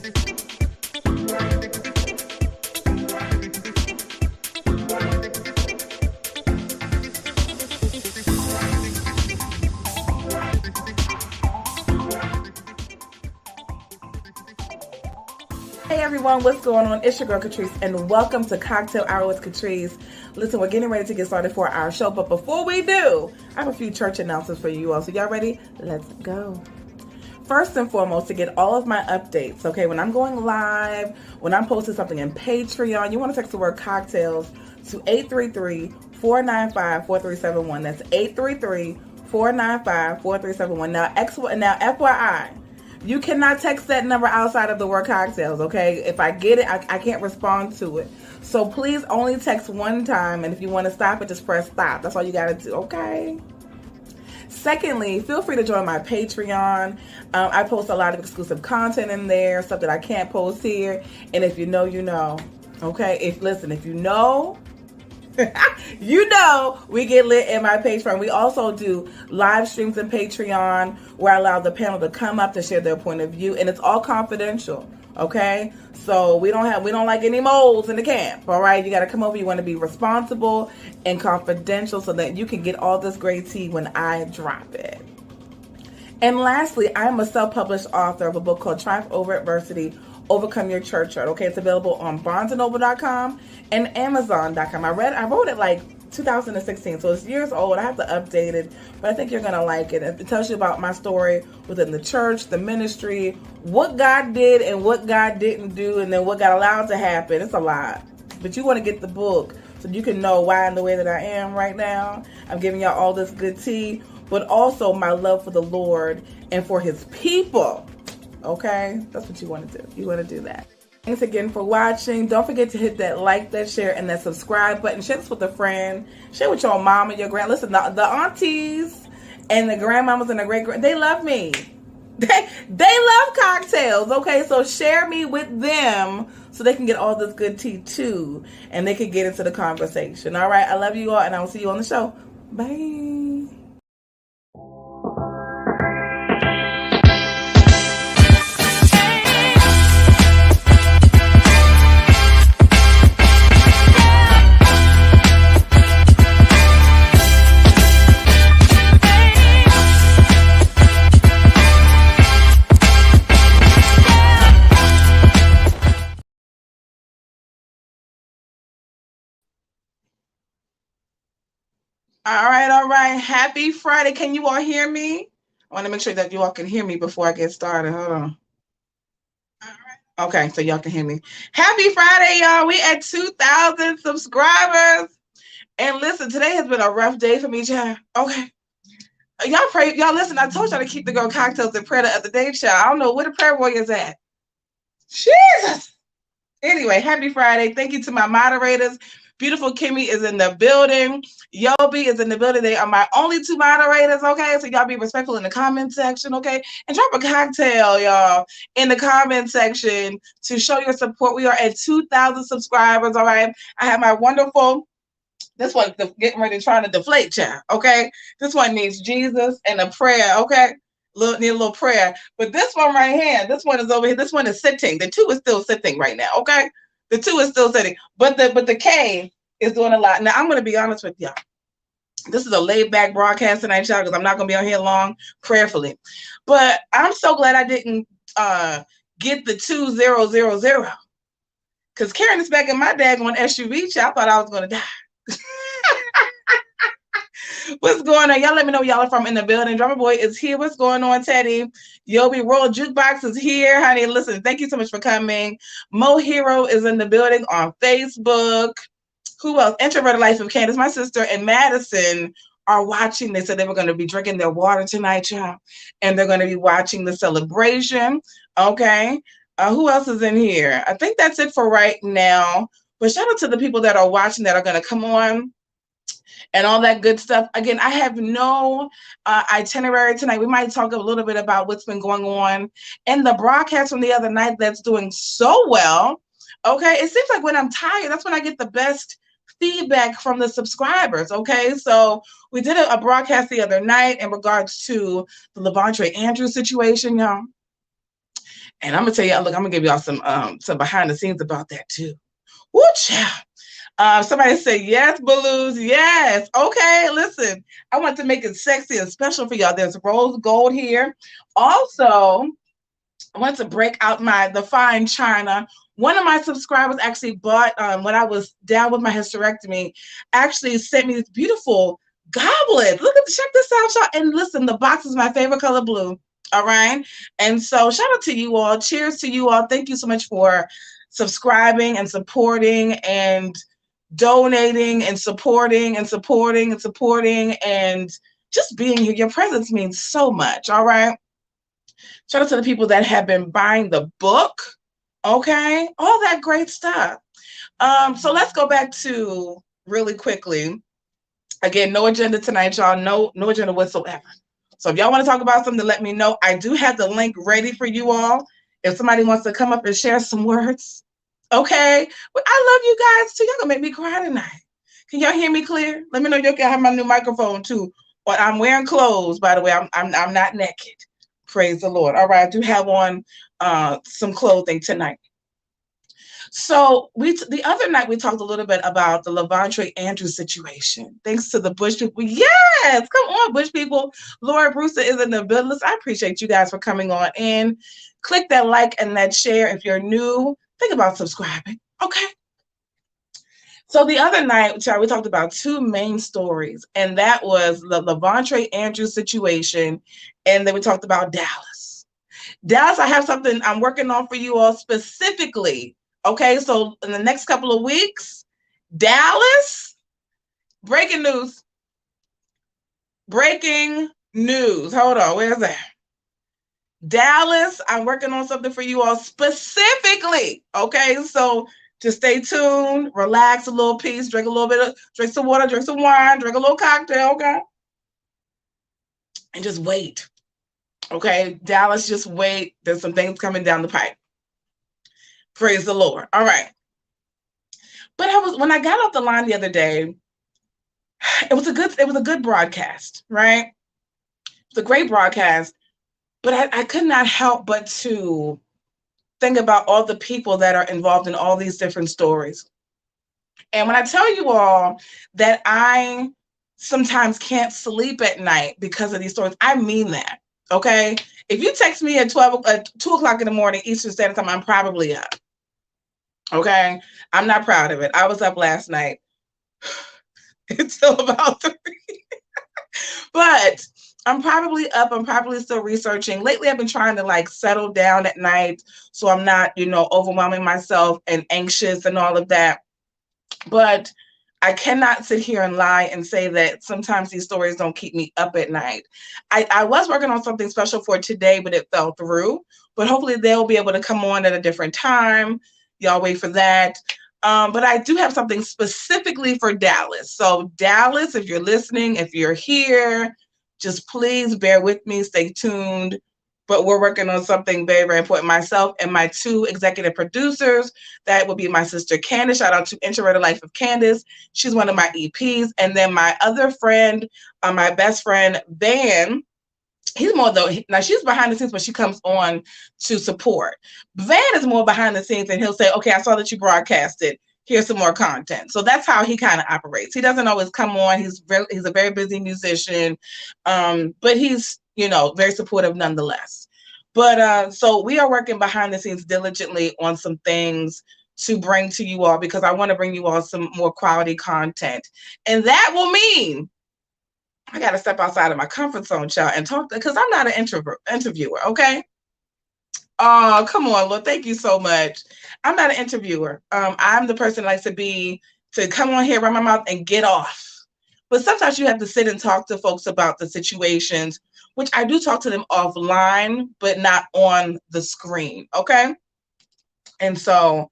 Hey everyone, what's going on? It's your girl Catrice and welcome to Cocktail Hour with Catrice. Listen, we're getting ready to get started for our show, but before we do, I have a few church announcements for you all. So y'all ready? Let's go. First and foremost, to get all of my updates, okay, when I'm going live, when I'm posting something in Patreon, you want to text the word cocktails to 833-495-4371. That's 833-495-4371. Now, FYI, you cannot text that number outside of the word cocktails, okay? If I get it, I can't respond to it. So please only text one time, and if you want to stop it, just press stop. That's all you got to do, okay? Secondly, feel free to join my Patreon. I post a lot of exclusive content in there, stuff that I can't post here. And if you know, you know, okay? If you know, you know, we get lit in my Patreon. We also do live streams in Patreon where I allow the panel to come up to share their point of view, and it's all confidential, okay? So we don't like any moles in the camp, all right? You got to come over. You want to be responsible and confidential so that you can get all this great tea when I drop it. And lastly, I'm a self-published author of a book called Triumph Over Adversity, Overcome Your Church Hurt. Okay, it's available on BarnesandNoble.com and Amazon.com. I wrote it like 2016, so it's years old. I have to update it, but I think you're gonna like it. It tells you about my story within the church, the ministry, what God did and what God didn't do, and then what got allowed to happen. It's a lot, but you want to get the book so you can know why I'm the way that I am right now. I'm giving y'all all this good tea, but also my love for the Lord and for His people. Okay, that's what you want to do. You want to do that. Thanks again for watching. Don't forget to hit that like, that share, and that subscribe button. Share this with a friend. Share with your mom and your grand. Listen, the aunties and the grandmamas and the great-grand, they love me. They love cocktails. Okay, so share me with them so they can get all this good tea too, and they can get into the conversation. All right, I love you all, and I will see you on the show. Bye. All right. Happy Friday. Can you all hear me? I want to make sure that you all can hear me before I get started. Hold on. All right. Okay, so y'all can hear me. Happy Friday, y'all. We at 2,000 subscribers. And listen, today has been a rough day for me, child. Okay. Y'all pray. Y'all listen, I told y'all to keep the girl cocktails in prayer the other day, child. I don't know where the prayer warriors at. Jesus. Anyway, happy Friday. Thank you to my moderators. Beautiful Kimmy is in the building. Yobi is in the building. They are my only two moderators, okay? So y'all be respectful in the comment section, okay? And drop a cocktail, y'all, in the comment section to show your support. We are at 2,000 subscribers, all right? I have my wonderful, this one getting ready trying to deflate, child, okay? This one needs Jesus and a prayer, okay? Need a little prayer. But this one right here, this one is over here. This one is sitting. The two is still sitting right now, okay? The two is still sitting, but the K is doing a lot. Now, I'm going to be honest with y'all. This is a laid-back broadcast tonight, y'all, because I'm not going to be on here long, prayerfully. But I'm so glad I didn't get the 2000, because carrying this back in my daggone SUV, y'all, I thought I was going to die. What's going on? Y'all let me know y'all are from in the building. Drummer Boy is here. What's going on, Teddy? Yobi Royal Jukebox is here, honey. Listen, thank you so much for coming. Mo Hero is in the building on Facebook. Who else? Introverted Life of Candace. My sister and Madison are watching. They said they were going to be drinking their water tonight, y'all. And they're going to be watching the celebration. Okay. Who else is in here? I think that's it for right now. But shout out to the people that are watching that are going to come on and all that good stuff. Again, I have no itinerary tonight. We might talk a little bit about what's been going on in the broadcast from the other night that's doing so well. Okay, it seems like when I'm tired, that's when I get the best feedback from the subscribers. Okay, so we did a broadcast the other night in regards to the Levontre Andrews situation, y'all. And I'm gonna tell you, look, I'm gonna give y'all some behind the scenes about that too. Woo, child. Somebody said, yes, Balloons, yes. Okay, listen, I want to make it sexy and special for y'all. There's rose gold here. Also, I want to break out the fine china. One of my subscribers actually bought, when I was down with my hysterectomy, actually sent me this beautiful goblet. Check this out, y'all. And listen, the box is my favorite color, blue. All right. And so shout out to you all. Cheers to you all. Thank you so much for subscribing and supporting and donating and supporting and supporting and supporting and just being here. Your presence means so much. All right. Shout out to the people that have been buying the book. Okay. All that great stuff. So let's go back to really quickly. Again, no agenda tonight, y'all. No agenda whatsoever. So if y'all want to talk about something, let me know. I do have the link ready for you all. If somebody wants to come up and share some words, okay? But I love you guys too. Y'all gonna make me cry tonight. Can y'all hear me clear? Let me know y'all can have my new microphone too. But I'm wearing clothes, by the way. I'm not naked. Praise the Lord. All right, I do have on some clothing tonight. So the other night we talked a little bit about the Levontre Andrews situation. Thanks to the Bush people. Yes, come on, Bush people. Laura Brewster is in the building. I appreciate you guys for coming on in. Click that like and that share. If you're new, think about subscribing. Okay. So the other night, we talked about two main stories, and that was the Levontre Andrews situation, and then we talked about Dallas. Dallas, I have something I'm working on for you all specifically. Okay, so in the next couple of weeks, Dallas, breaking news. Breaking news. Hold on, where's that? Dallas, I'm working on something for you all specifically. Okay, so just stay tuned, relax a little piece, drink some water, drink some wine, drink a little cocktail, okay? And just wait. Okay, Dallas, just wait. There's some things coming down the pipe. Praise the Lord. All right. But when I got off the line the other day, it was a good broadcast, right? It's a great broadcast, but I could not help but to think about all the people that are involved in all these different stories. And when I tell you all that I sometimes can't sleep at night because of these stories, I mean that. Okay. If you text me at 2 o'clock in the morning Eastern Standard Time, I'm probably up. Okay. I'm not proud of it. I was up last night. It's still about 3. But I'm probably up. I'm probably still researching. Lately, I've been trying to settle down at night so I'm not, overwhelming myself and anxious and all of that. But I cannot sit here and lie and say that sometimes these stories don't keep me up at night. I was working on something special for today, but it fell through. But hopefully they'll be able to come on at a different time. Y'all wait for that. But I do have something specifically for Dallas. So Dallas, if you're listening, if you're here, just please bear with me, stay tuned. But we're working on something very, very important. Myself and my 2 executive producers, that would be my sister Candace. Shout out to Integrated Life of Candace. She's one of my EPs. And then my other friend, my best friend, Van. He's more though. Now she's behind the scenes, but she comes on to support. Van is more behind the scenes, and he'll say, "Okay, I saw that you broadcasted. Here's some more content." So that's how he kind of operates. He doesn't always come on. He's a very busy musician, but he's very supportive nonetheless. But so we are working behind the scenes diligently on some things to bring to you all because I want to bring you all some more quality content, and that will mean I got to step outside of my comfort zone, child, and talk because I'm not an interviewer, okay? Oh, come on, Lord. Thank you so much. I'm not an interviewer. I'm the person that likes to come on here, run my mouth, and get off. But sometimes you have to sit and talk to folks about the situations, which I do talk to them offline, but not on the screen, okay? And so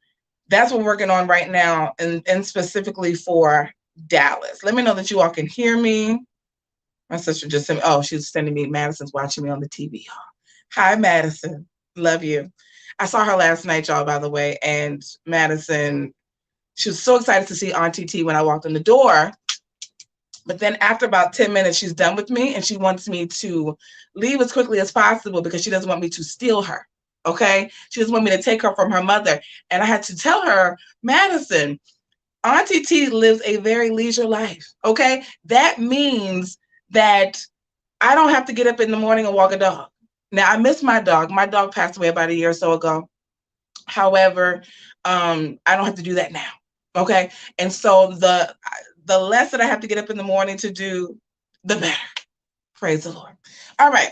that's what we're working on right now, and specifically for Dallas. Let me know that you all can hear me. My sister just sent me, she's sending me, Madison's watching me on the TV. Hi, Madison. Love you. I saw her last night, y'all, by the way, and Madison, she was so excited to see Auntie T when I walked in the door. But then after about 10 minutes, she's done with me, and she wants me to leave as quickly as possible because she doesn't want me to steal her. Okay. She just wanted me to take her from her mother. And I had to tell her, Madison, Auntie T lives a very leisure life. Okay. That means that I don't have to get up in the morning and walk a dog. Now, I miss my dog. My dog passed away about a year or so ago. However, I don't have to do that now. Okay. And so the less that I have to get up in the morning to do, the better. Praise the Lord. All right.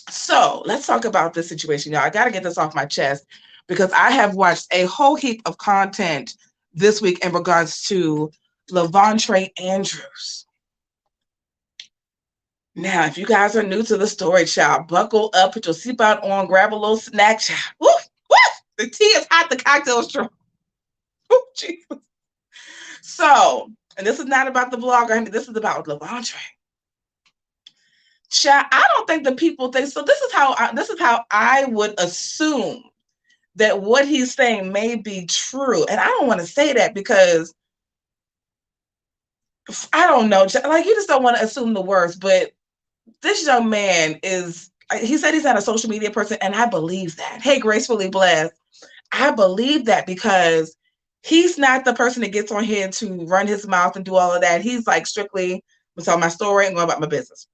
So let's talk about this situation, y'all. I got to get this off my chest because I have watched a whole heap of content this week in regards to Lavontre Andrews. Now, if you guys are new to the story, child, buckle up, put your seatbelt on, grab a little snack, child. Woo, woo, the tea is hot, the cocktail is strong. Woo, Jesus. So, and this is not about the vlogger, this is about Lavontre. Child, I don't think the people think so. This is how I would assume that what he's saying may be true. And I don't want to say that because I don't know. Like, you just don't want to assume the worst. But this young man he said he's not a social media person, and I believe that. Hey, Gracefully Blessed. I believe that because he's not the person that gets on here to run his mouth and do all of that. He's like strictly, I'm telling my story and going about my business.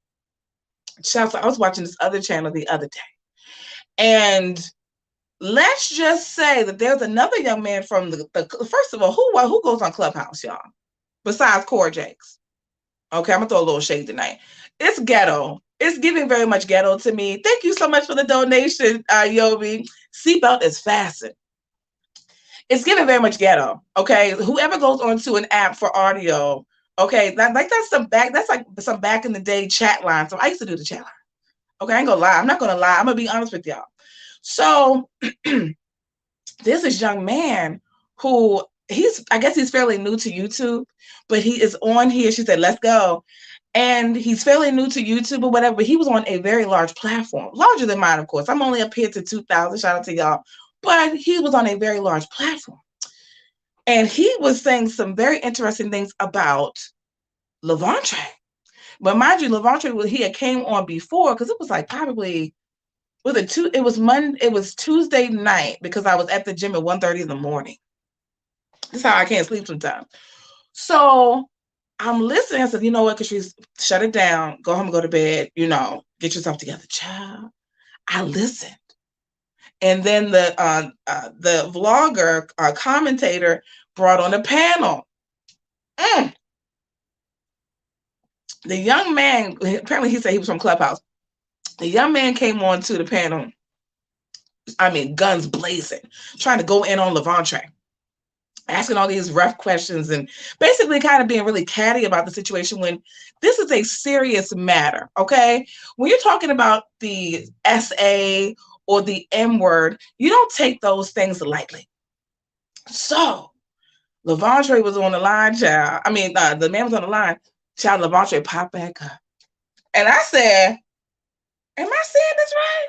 Child, so I was watching this other channel the other day, and let's just say that there's another young man from the first of all, who goes on Clubhouse, y'all, besides Core Jakes. Okay, I'm gonna throw a little shade tonight. It's ghetto. It's giving very much ghetto to me. Thank you so much for the donation, Yobi. Seatbelt is fastened. It's giving very much ghetto. Okay, whoever goes onto an app for audio. Okay, that's like some back in the day chat line. So I used to do the chat line. Okay, I ain't gonna lie. I'm not gonna lie. I'm gonna be honest with y'all. So there's this young man who I guess he's fairly new to YouTube, but he is on here. She said, let's go. And he's fairly new to YouTube or whatever, but he was on a very large platform, larger than mine, of course. I'm only up here to 2,000. Shout out to y'all. But he was on a very large platform. And he was saying some very interesting things about Lavontre. But mind you, Lavontre, he had came on before because it was like probably it was Tuesday night because I was at the gym at 1:30 in the morning. That's how I can't sleep sometimes. So I'm listening. I said, you know what, Catrice, shut it down. Go home and go to bed. Get yourself together, child. I listened. And then the vlogger, commentator, brought on a panel. The young man, apparently he said he was from Clubhouse. The young man came on to the panel, I mean, guns blazing, trying to go in on Lavontre, asking all these rough questions and basically kind of being really catty about the situation when this is a serious matter, okay? When you're talking about the SA or the M word, you don't take those things lightly. So Lavontre was on the line, child. I mean, the man was on the line. Child, Lavontre popped back up. And I said, am I saying this right?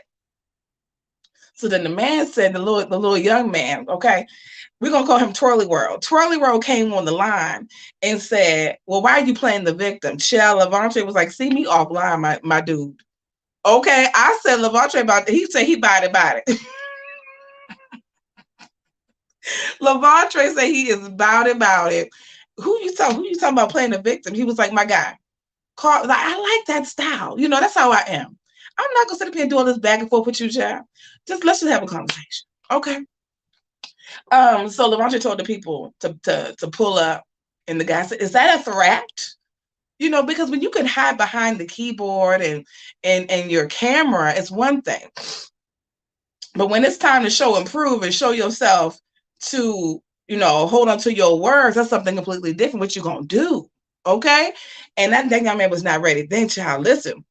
So then the man said, the little young man, okay, we're going to call him Twirly World. Twirly World came on the line and said, well, why are you playing the victim? Child, Lavontre was like, see me offline, my dude. Okay, I said Lavontre he said he bought it. Lavontre said he is about it. Who you talking about playing the victim? He was like, my guy. I like that style. That's how I am. I'm not gonna sit up here and do all this back and forth with you, child. Let's just have a conversation. Okay. So Lavontre told the people to pull up, and the guy said, is that a threat? Because when you can hide behind the keyboard and your camera, it's one thing. But when it's time to show and prove and show yourself to, hold on to your words, that's something completely different. What you gonna do? Okay. And that young man was not ready. Then, child, listen.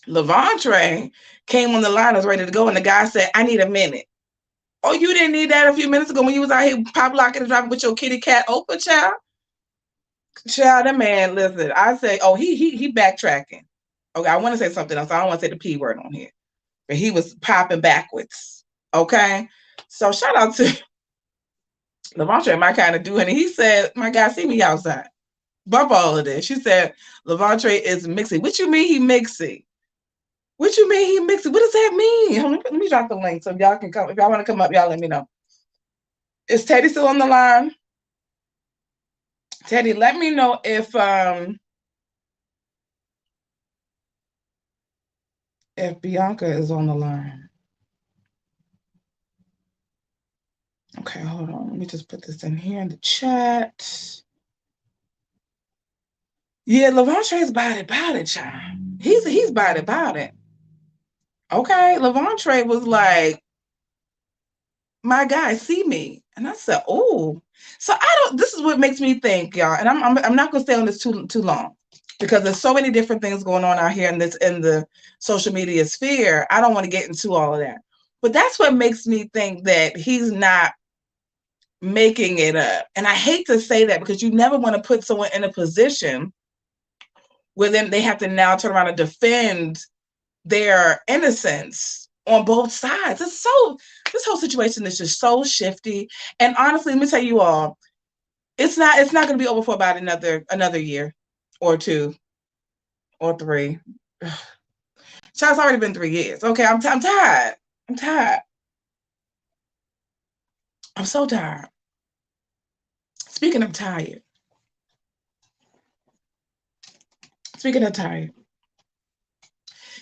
Lavontre came on the line, was ready to go, and the guy said, I need a minute. Oh, you didn't need that a few minutes ago when you was out here pop locking and driving with your kitty cat open, child? Child, that man, listen, I say, oh, he backtracking. Okay, I want to say something else. I don't want to say the P word on here. But he was popping backwards. Okay? So shout out to Lavontre, my kind of dude. And he said, my guy, see me outside. Bump all of this. She said, Lavontre is mixy. What you mean he mixy? What you mean he mixed it? What does that mean? Let me drop the link so y'all can come. If y'all want to come up, y'all let me know. Is Teddy still on the line? Teddy, let me know if Bianca is on the line. Okay, hold on. Let me just put this in here in the chat. Yeah, Levantre's about it, child. He's about it. Okay, Levantre was like, my guy, see me. And I said, oh. So this is what makes me think, y'all. And I'm not gonna stay on this too long because there's so many different things going on out here in the social media sphere. I don't want to get into all of that. But that's what makes me think that he's not making it up. And I hate to say that because you never want to put someone in a position where then they have to now turn around and defend their innocence on both sides. This whole situation is just so shifty. And honestly, let me tell you all, it's not going to be over for about another year or two or three. It's already been 3 years. Okay, I'm tired. I'm tired. I'm so tired. Speaking of tired,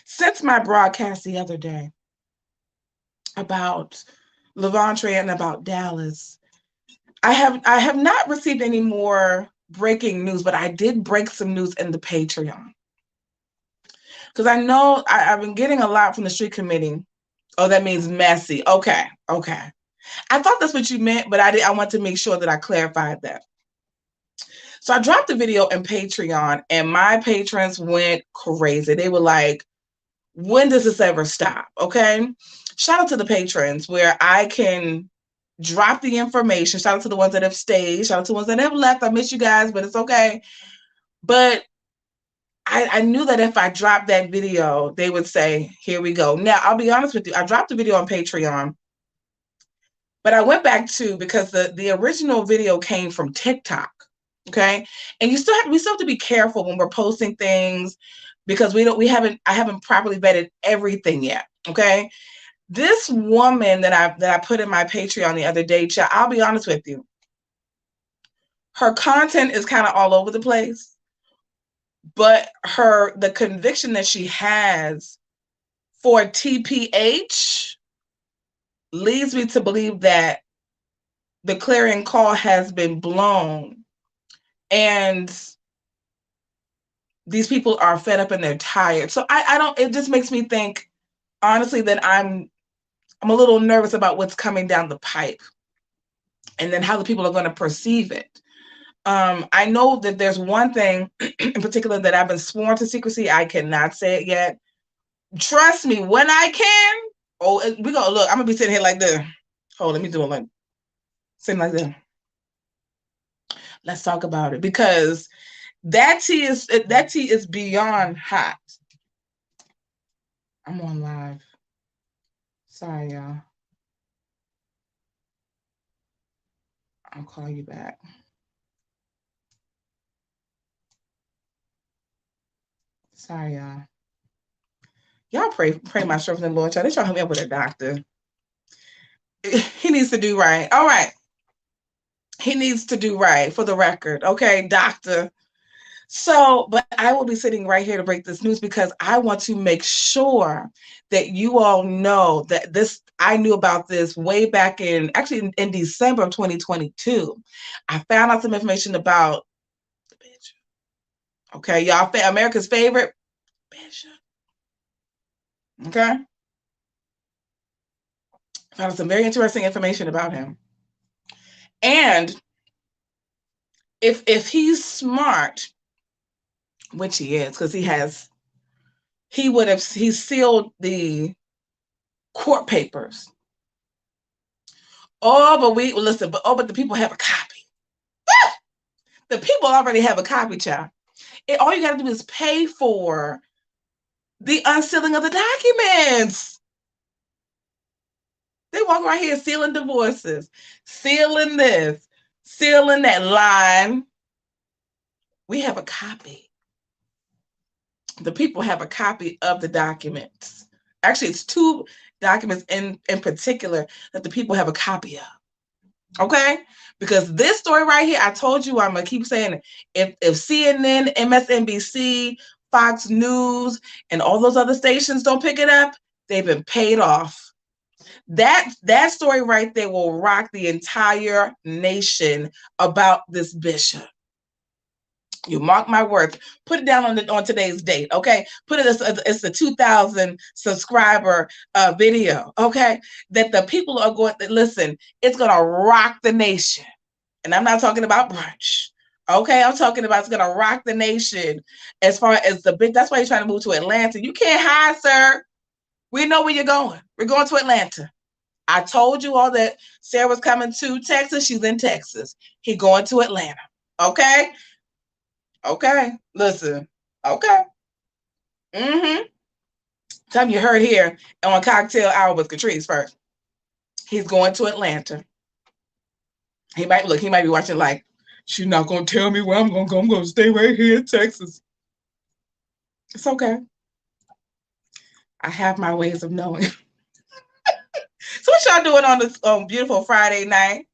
since my broadcast the other day about Levantre and about Dallas, I have not received any more breaking news, but I did break some news in the Patreon. Because I know I've been getting a lot from the street committee. Oh, that means messy. Okay. I thought that's what you meant, but I want to make sure that I clarified that. So I dropped the video in Patreon and my patrons went crazy. They were like, when does this ever stop? Okay. Shout out to the patrons where I can drop the information. Shout out to the ones that have stayed. Shout out to the ones that have left. I miss you guys, but it's okay. But I knew that if I dropped that video, they would say, here we go. Now, I'll be honest with you. I dropped the video on Patreon, but I went back to, because the original video came from TikTok. Okay. And we still have to be careful when we're posting things because I haven't properly vetted everything yet. Okay. This woman that I put in my Patreon the other day, I'll be honest with you. Her content is kind of all over the place, but the conviction that she has for TPH leads me to believe that the clarion call has been blown and these people are fed up and they're tired. So it just makes me think, honestly, that I'm a little nervous about what's coming down the pipe and then how the people are going to perceive it. I know that there's one thing in particular that I've been sworn to secrecy. I cannot say it yet. Trust me, when I can, we're going to look. I'm going to be sitting here like this. Hold, let me do it like, sitting like this. Let's talk about it because that tea is beyond hot. I'm on live. Sorry, y'all. I'll call you back. Sorry, y'all. Y'all pray my strength in the Lord, child. They trying to help me up with a doctor. He needs to do right. All right. He needs to do right, for the record. Okay, doctor. So, but I will be sitting right here to break this news because I want to make sure that you all know that I knew about this way back in December of 2022. I found out some information about the bishop. Okay, y'all, America's favorite bishop. Okay. I found some very interesting information about him. And if he's smart, which he is, because he sealed the court papers. But the people have a copy. The people already have a copy, child. All you got to do is pay for the unsealing of the documents. They walk right here sealing divorces, sealing this, sealing that line. We have a copy. the people have a copy of the documents. Actually, it's 2 documents in particular that the people have a copy of. Okay? Because this story right here, I told you, I'm going to keep saying it. If CNN, MSNBC, Fox News, and all those other stations don't pick it up, they've been paid off. That story right there will rock the entire nation about this bishop. You mark my words. Put it down on today's date, okay? Put it as it's a 2,000 subscriber video, okay? That the people are going to listen. It's going to rock the nation, and I'm not talking about brunch, okay? I'm talking about it's going to rock the nation as far as the big. That's why you're trying to move to Atlanta. You can't hide, sir. We know where you're going. We're going to Atlanta. I told you all that Sarah was coming to Texas. She's in Texas. He's going to Atlanta, okay? Okay, listen. Okay. Tell me you heard here on Cocktail Hour with Catrice first. He's going to Atlanta. He might be watching like, she's not gonna tell me where I'm gonna go. I'm gonna stay right here in Texas. It's okay. I have my ways of knowing. So what y'all doing on this beautiful Friday night?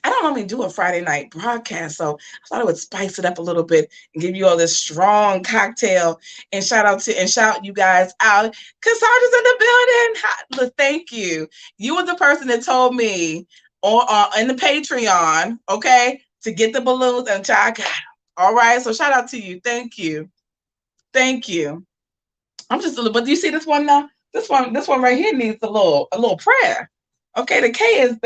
I don't normally do a Friday night broadcast, so I thought I would spice it up a little bit and give you all this strong cocktail and shout you guys out. Cassadra's in the building. Thank you. You were the person that told me in the Patreon, okay, to get the balloons, and I got them. All right, so shout out to you. Thank you. Thank you. I'm just a little, but do you see this one now? This one right here needs a little prayer. Okay, the K is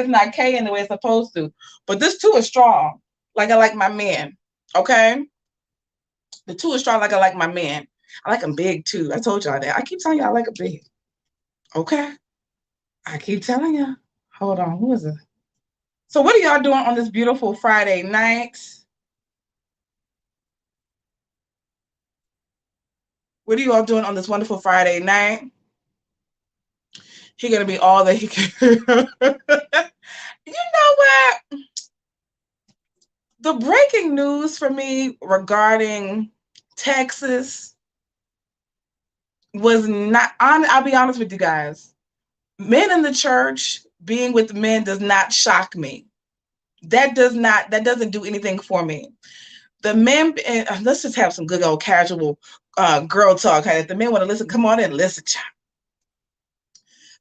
not K in the way it's supposed to, but this 2 is strong, like I like my men. Okay, the 2 is strong, like I like my men. I like them big too. I told y'all that. I keep telling y'all I like them big. Okay, I keep telling y'all. Hold on, who is it? So what are y'all doing on this beautiful Friday night? What are you all doing on this wonderful Friday night? He's gonna be all that he can. You know what? The breaking news for me regarding Texas was not on. I'll be honest with you guys. Men in the church being with men does not shock me. That doesn't do anything for me. The men, let's just have some good old casual girl talk. If the men want to listen, come on in, listen, child.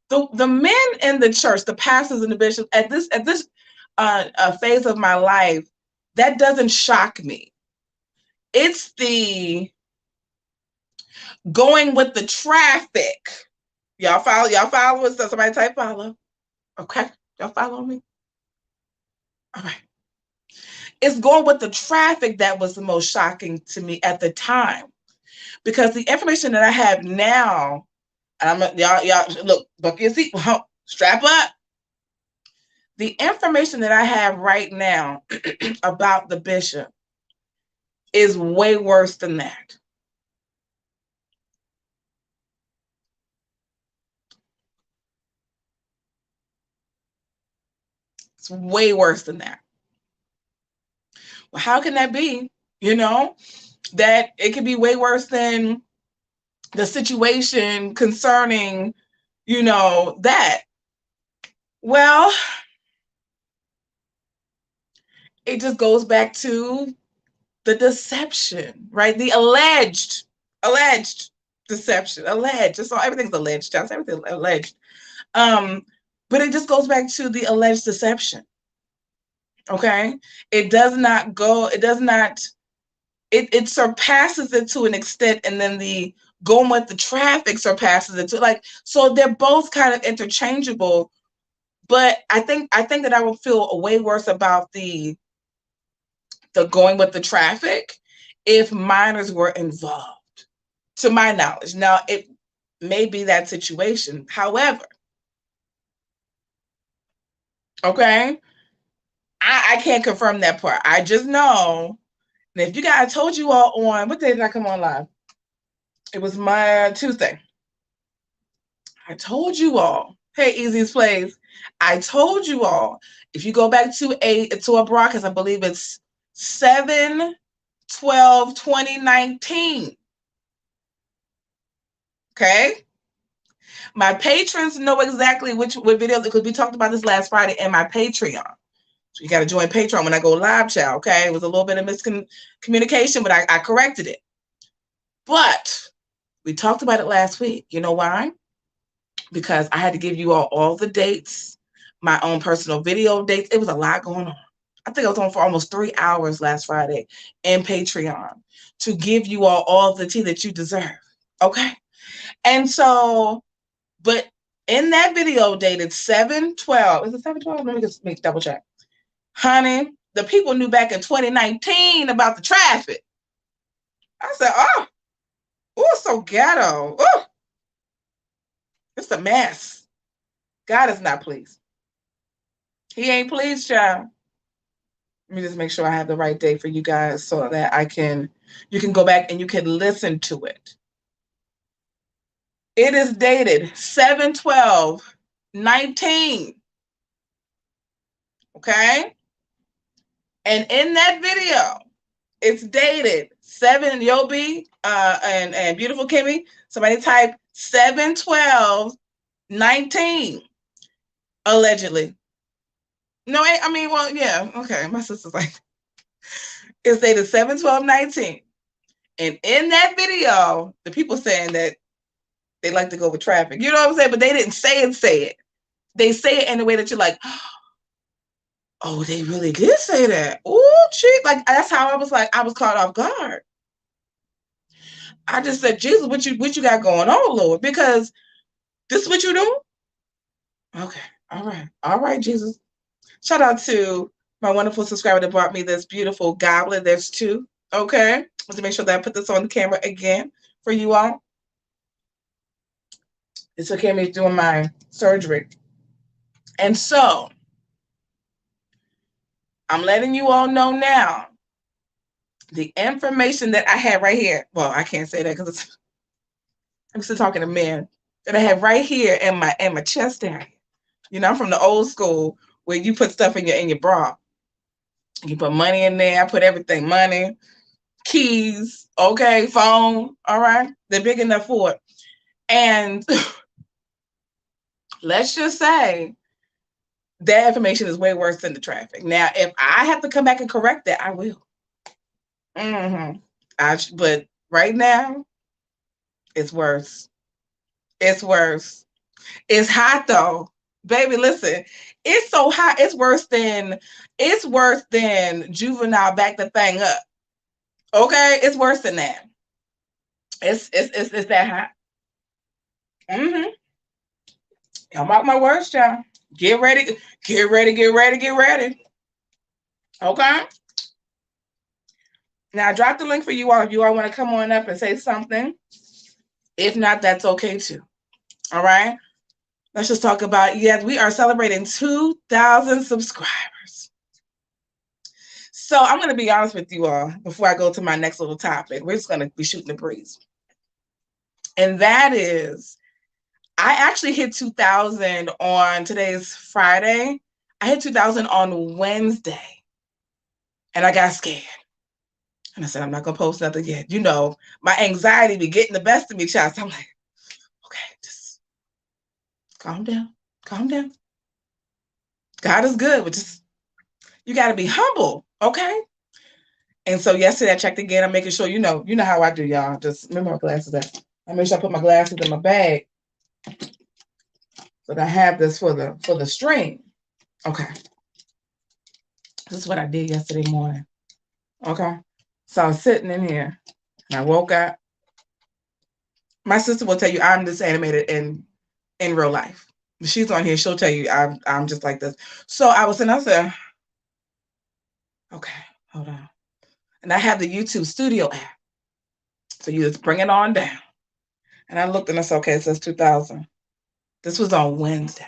The men in the church, the pastors and the bishops, at this phase of my life, that doesn't shock me. It's the going with the traffic. Y'all follow? So somebody type follow. Okay, y'all follow me? All right. It's going with the traffic that was the most shocking to me at the time, because the information that I have now, and y'all look, buckle your seat, strap up. The information that I have right now about the bishop is way worse than that. It's way worse than that. Well, how can that be? That it could be way worse than the situation concerning, that. Well, it just goes back to the deception, right? The alleged deception, alleged. So everything's alleged, just everything's alleged. But it just goes back to the alleged deception. Okay, it surpasses it to an extent, and then the going with the traffic surpasses it to so they're both kind of interchangeable. But I think that I would feel way worse about the going with the traffic if minors were involved, to my knowledge. Now, it may be that situation. However, okay, I can't confirm that part. I just know. And if you guys, I told you all on, what day did I come on live? It was my Tuesday. I told you all, hey, Easy's Plays. I told you all, if you go back to a broadcast, I believe it's 7/12/2019. Okay? My patrons know exactly what videos, because we talked about this last Friday in my Patreon. So you got to join Patreon when I go live, child. Okay? It was a little bit of miscommunication, but I corrected it. But we talked about it last week. You know why? Because I had to give you all the dates, my own personal video dates. It was a lot going on. I think I was on for almost 3 hours last Friday in Patreon to give you all the tea that you deserve. Okay? And so, but in that video dated 7/12, is it 7/12? Let me just double check. Honey, the people knew back in 2019 about the traffic. I said, oh, it's so ghetto. Oh, it's a mess. God is not pleased. He ain't pleased, child. Let me just make sure I have the right date for you guys so that you can go back and you can listen to it. It is dated 7/12/19. Okay? And in that video, it's dated 7 Yobi and beautiful Kimmy. Somebody type 7/12/19. Allegedly. No, I mean, well, yeah, okay. My sister's like, it's dated 7/12/19. And in that video, the people saying that they like to go with traffic. You know what I'm saying? But they didn't say it. They say it in a way that you're like, oh, they really did say that. Oh, gee. Like, that's how I was like, I was caught off guard. I just said, Jesus, what you got going on, Lord? Because this is what you do? Okay. All right, Jesus. Shout out to my wonderful subscriber that brought me this beautiful goblet. There's two. Okay. Let's make sure that I put this on the camera again for you all. It's okay me doing my surgery. And so I'm letting you all know now the information that I have right here. Well, I can't say that because I'm still talking to men. That I have right here in my chest area. You know, I'm from the old school where you put stuff in your bra. You put money in there. I put everything, money, keys, okay, phone. All right, they're big enough for it. And let's just say that information is way worse than the traffic. Now, if I have to come back and correct that, I will. But right now, it's worse. It's worse. It's hot though. Baby, listen. It's so hot. It's worse than Juvenile Back the Thing Up. Okay? It's worse than that. It's that hot. Y'all mark my words, y'all. Get ready. Okay? Now I dropped the link for you all if you all want to come on up and say something. If not, that's okay too. All right? Let's just talk about, yes, we are celebrating 2,000 subscribers. So I'm going to be honest with you all before I go to my next little topic. We're just going to be shooting the breeze. And that is, I actually hit 2,000 on today's Friday. I hit 2,000 on Wednesday. And I got scared. And I said, I'm not going to post nothing yet. You know, my anxiety be getting the best of me, child. So I'm like, okay, just calm down. God is good, but just, you got to be humble, okay? And so yesterday I checked again. I'm making sure, you know how I do, y'all. Just remember my glasses. I make sure I put my glasses in my bag. So that I have this for the stream. Okay. This is what I did yesterday morning. Okay. So I was sitting in here and I woke up. My sister will tell you I'm this animated in real life. If she's on here, she'll tell you I'm just like this. So I was sitting, I said, okay, hold on. And I have the YouTube Studio app. So you just bring it on down. And I looked and I said, okay, it says 2,000. This was on Wednesday.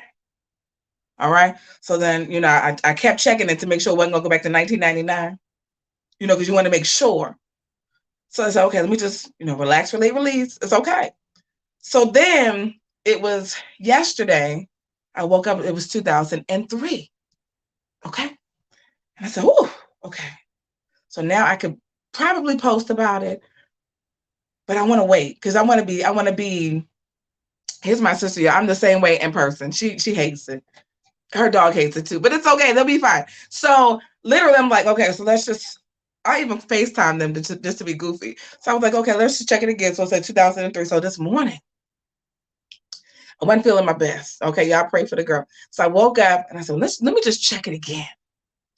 All right. So then, I kept checking it to make sure it wasn't going to go back to 1999, because you want to make sure. So I said, okay, let me just, relax, release. It's okay. So then it was yesterday. I woke up, it was 2003. Okay. And I said, oh, okay. So now I could probably post about it, but I want to wait because I want to be Here's my sister. Yeah, I'm the same way in person. She hates it. Her dog hates it too, but it's okay. They'll be fine. So literally, I'm like, okay, so let's just. I even FaceTime them just to be goofy. So I was like, okay, let's just check it again. So it's like 2003. So this morning, I wasn't feeling my best. Okay, y'all pray for the girl. So I woke up and I said, let me just check it again.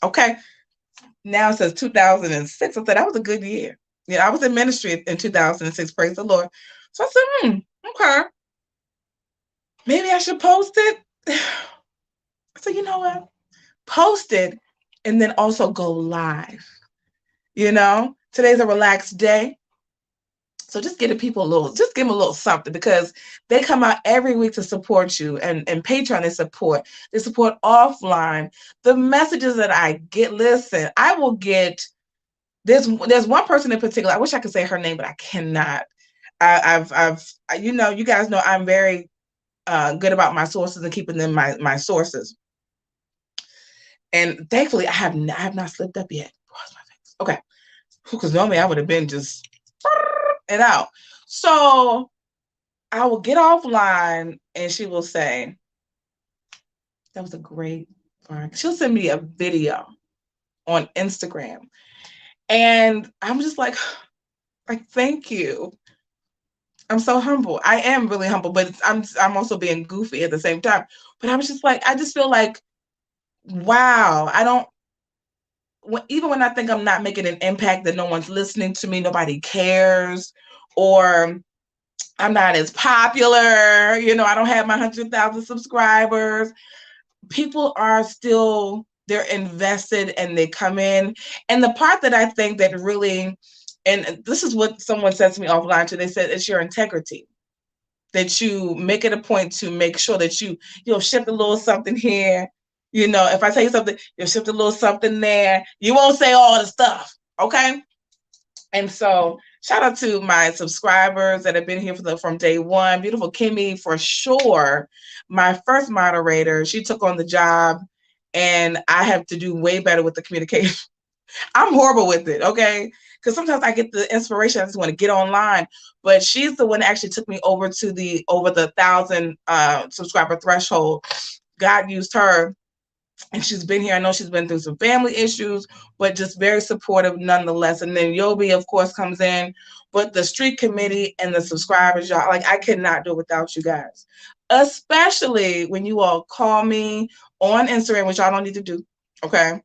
Okay. Now it says 2006. I said that was a good year. Yeah, I was in ministry in 2006. Praise the Lord. So I said, okay, maybe I should post it. So you know what? Post it and then also go live. Today's a relaxed day. So just give people just give them a little something, because they come out every week to support you, and Patreon they support offline. The messages that I get, listen, I will get, there's one person in particular, I wish I could say her name, but I cannot. You guys know I'm very good about my sources and keeping them my sources. And thankfully I have not slipped up yet. Okay. Because normally I would have been just and out. So I will get offline and she will say, that was a great mark. She'll send me a video on Instagram. And I'm just like, thank you. I'm so humble. I am really humble, but I'm also being goofy at the same time. But I was just like, I just feel like, wow, even when I think I'm not making an impact, that no one's listening to me, nobody cares, or I'm not as popular, I don't have my 100,000 subscribers. People are still, they're invested and they come in. And the part that I think that really, and this is what someone said to me offline too, they said it's your integrity, that you make it a point to make sure that you'll shift a little something here. If I tell you something, you'll shift a little something there. You won't say all the stuff, okay? And so shout out to my subscribers that have been here from day one. Beautiful Kimmy, for sure. My first moderator, she took on the job, and I have to do way better with the communication. I'm horrible with it, okay? Because sometimes I get the inspiration, I just want to get online. But she's the one that actually took me over the 1,000 subscriber threshold. God used her, and she's been here. I know she's been through some family issues, but just very supportive nonetheless. And then Yobi, of course, comes in. But the street committee and the subscribers, y'all, I cannot do it without you guys. Especially when you all call me on Instagram, which y'all don't need to do, okay?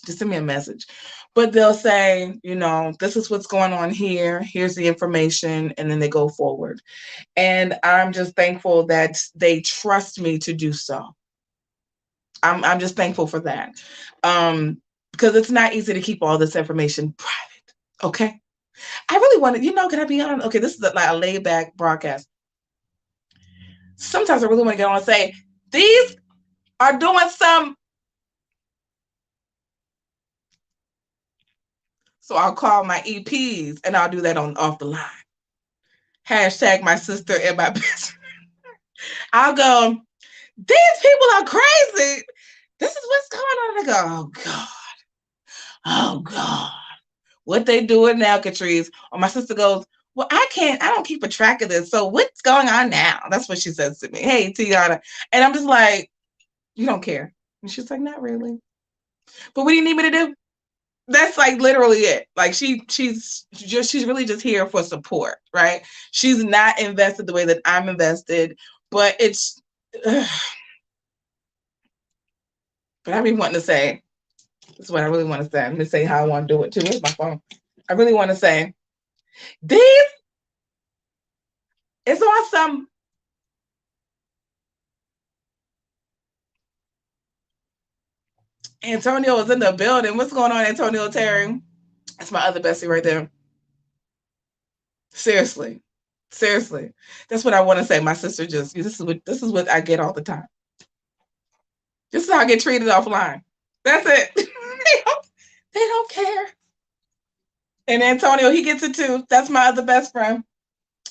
Just send me a message. But they'll say, this is what's going on here. Here's the information. And then they go forward. And I'm just thankful that they trust me to do so. I'm just thankful for that. Because it's not easy to keep all this information private. Okay. I really want to, can I be on? Okay, this is like a laid back broadcast. Sometimes I really want to get on and say, these are doing some. So I'll call my EPs and I'll do that off the line. Hashtag my sister and my best friend. I'll go, these people are crazy. This is what's going on. And I go, oh God. Oh God. What they doing now, Catrice? Or my sister goes, well, I don't keep a track of this. So what's going on now? That's what she says to me. Hey, Tiana. And I'm just like, you don't care. And she's like, not really. But what do you need me to do? That's like literally it. Like she's really just here for support, right? She's not invested the way that I'm invested, but it's. But I've been wanting to say, this is what I really want to say. Let me say how I want to do it too. Where's my phone? I really want to say, it's awesome. Antonio is in the building. What's going on, Antonio Terry? That's my other bestie right there. Seriously. That's what I want to say. My sister this is what I get all the time. This is how I get treated offline. That's it. They don't care. And Antonio, he gets it too. That's my other best friend.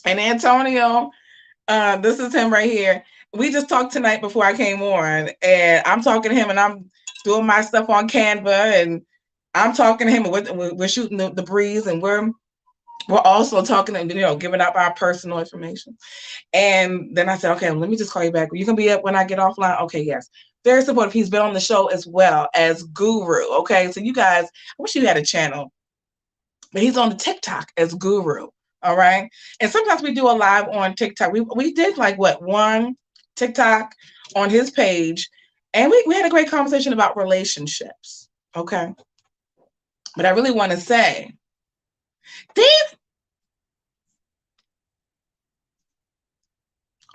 And Antonio, this is him right here. We just talked tonight before I came on, and I'm talking to him, and I'm doing my stuff on Canva, and I'm talking to him, and we're shooting the breeze, and we're we're also talking and, giving up our personal information. And then I said, okay, let me just call you back. You can be up when I get offline. Okay, yes. Very supportive. He's been on the show as well as Guru. Okay, so you guys, I wish you had a channel, but he's on the TikTok as Guru. All right. And sometimes we do a live on TikTok. We did like one TikTok on his page, and we had a great conversation about relationships. Okay. But I really want to say,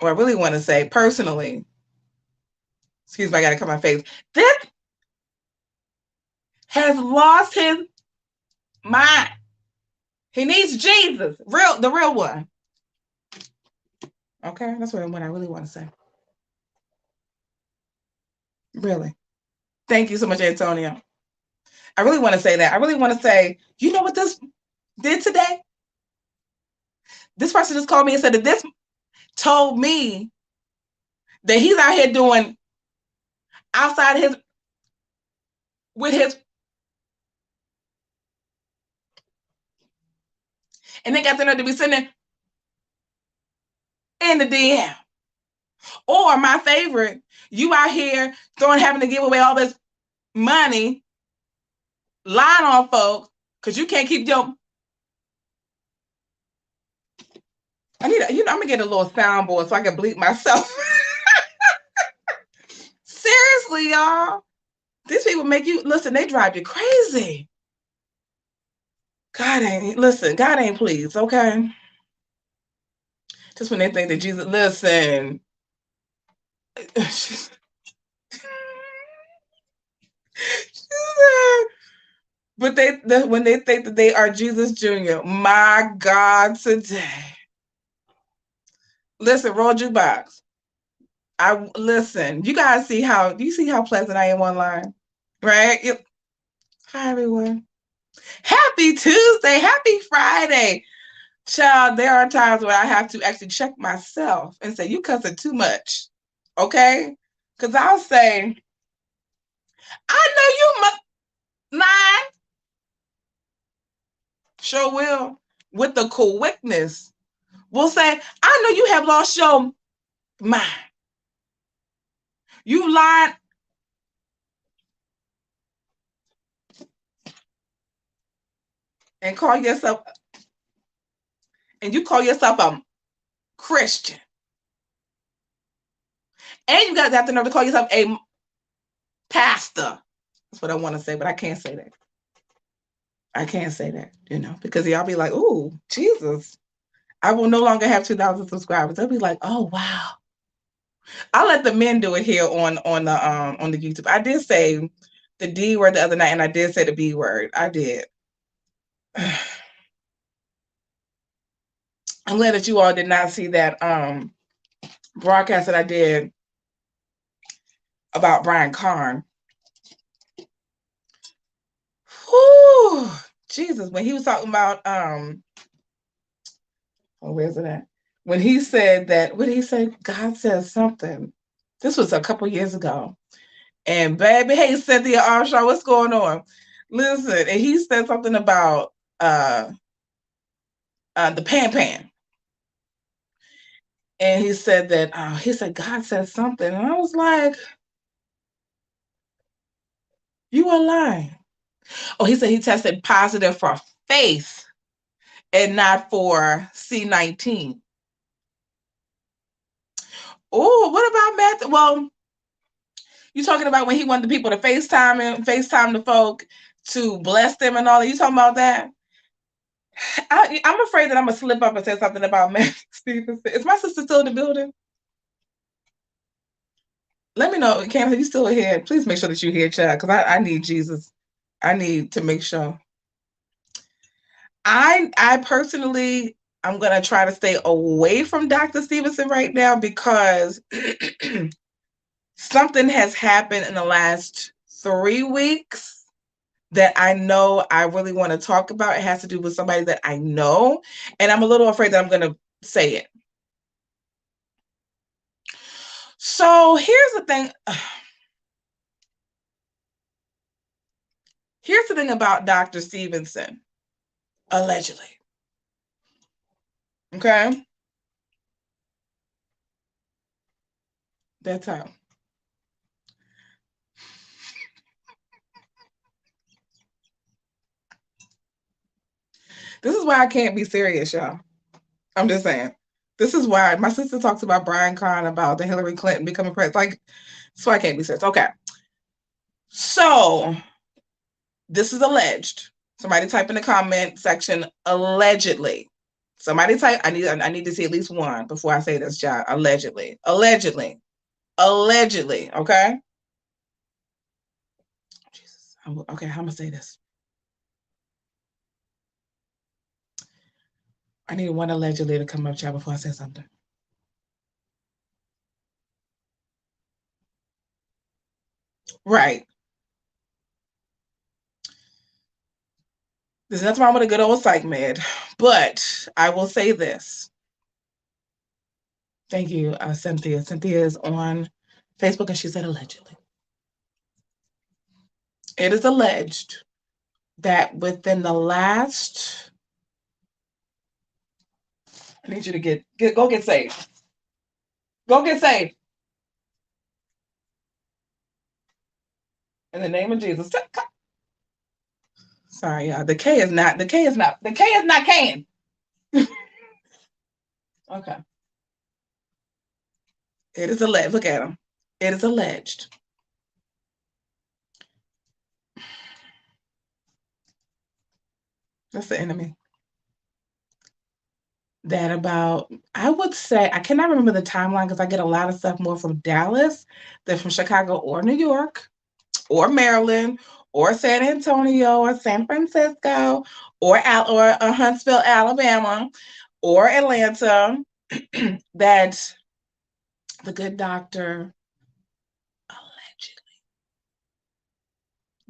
I really want to say personally, excuse me, I got to cut my face. This has lost his mind. He needs Jesus, the real one. Okay, that's what I really want to say. Really. Thank you so much, Antonio. I really want to say that. I really want to say, you know what this did today? This person just called me and said that this told me that he's out here doing outside with his, and they got the nerve to be sitting in the DM. Or my favorite, you out here having to give away all this money, lying on folks, because you can't keep your. I'm gonna get a little soundboard so I can bleep myself. Seriously, y'all. These people make you listen, they drive you crazy. God ain't pleased, okay? Just when they think that Jesus, listen. But when they think that they are Jesus Jr., my God, today. Listen, roll jukebox. You guys do you see how pleasant I am online? Right? Hi, everyone. Happy Tuesday. Happy Friday. Child, there are times where I have to actually check myself and say, you cussing too much. Okay? Because I'll say, I know you must lie. Sure will. With the quickness. We'll say, I know you have lost your mind. You lied. And call yourself a Christian. And you guys have to know to call yourself a pastor. That's what I want to say, but I can't say that. I can't say that, because y'all be like, "Ooh, Jesus, I will no longer have 2,000 subscribers." They'll be like, "Oh, wow." I'll let the men do it here on the YouTube. I did say the D word the other night, and I did say the B word. I did. I'm glad that you all did not see that broadcast that I did about Brian Karn. Whew, Jesus, when he was talking about where's it at? When he said that, what did he say? God says something. This was a couple years ago. And baby, hey, Cynthia Armstrong, what's going on? Listen, and he said something about the pan. And he said that, God said something. And I was like, you are lying. Oh, he said he tested positive for faith and not for C-19. Oh, what about Matthew? Well, you talking about when he wanted the people to FaceTime the folk to bless them and all that? You talking about that? I'm afraid that I'm gonna slip up and say something about Matthew Stevenson. Is my sister still in the building? Let me know, Candace, you still here? Please make sure that you're here, child, because I need Jesus. I need to make sure. I personally, I'm gonna try to stay away from Dr. Stevenson right now because something has happened in the last 3 weeks that I know I really want to talk about. It has to do with somebody that I know, and I'm a little afraid that I'm going to say it. So here's the thing. Here's the thing about Dr. Stevenson, allegedly. Okay? That's how. This is why I can't be serious, y'all. I'm just saying. This is why my sister talks about Brian Kahn about the Hillary Clinton becoming president. Like, so I can't be serious. Okay. So this is alleged. Somebody type in the comment section allegedly. Somebody type. I need to see at least one before I say this, John. Allegedly. Allegedly. Allegedly. Okay. Jesus. Okay. How am I gonna say this? I need one allegedly to come up, chat, before I say something. Right. There's nothing wrong with a good old psych med, but I will say this. Thank you, Cynthia. Cynthia is on Facebook and she said allegedly. It is alleged that within the last, I need you to go get saved. Go get saved. In the name of Jesus. Sorry, y'all. The K is not can. Okay. It is alleged. Look at him. It is alleged. That's the enemy. That about, I would say, I cannot remember the timeline because I get a lot of stuff more from Dallas than from Chicago or New York or Maryland or San Antonio or San Francisco or Huntsville, Alabama or Atlanta that the good doctor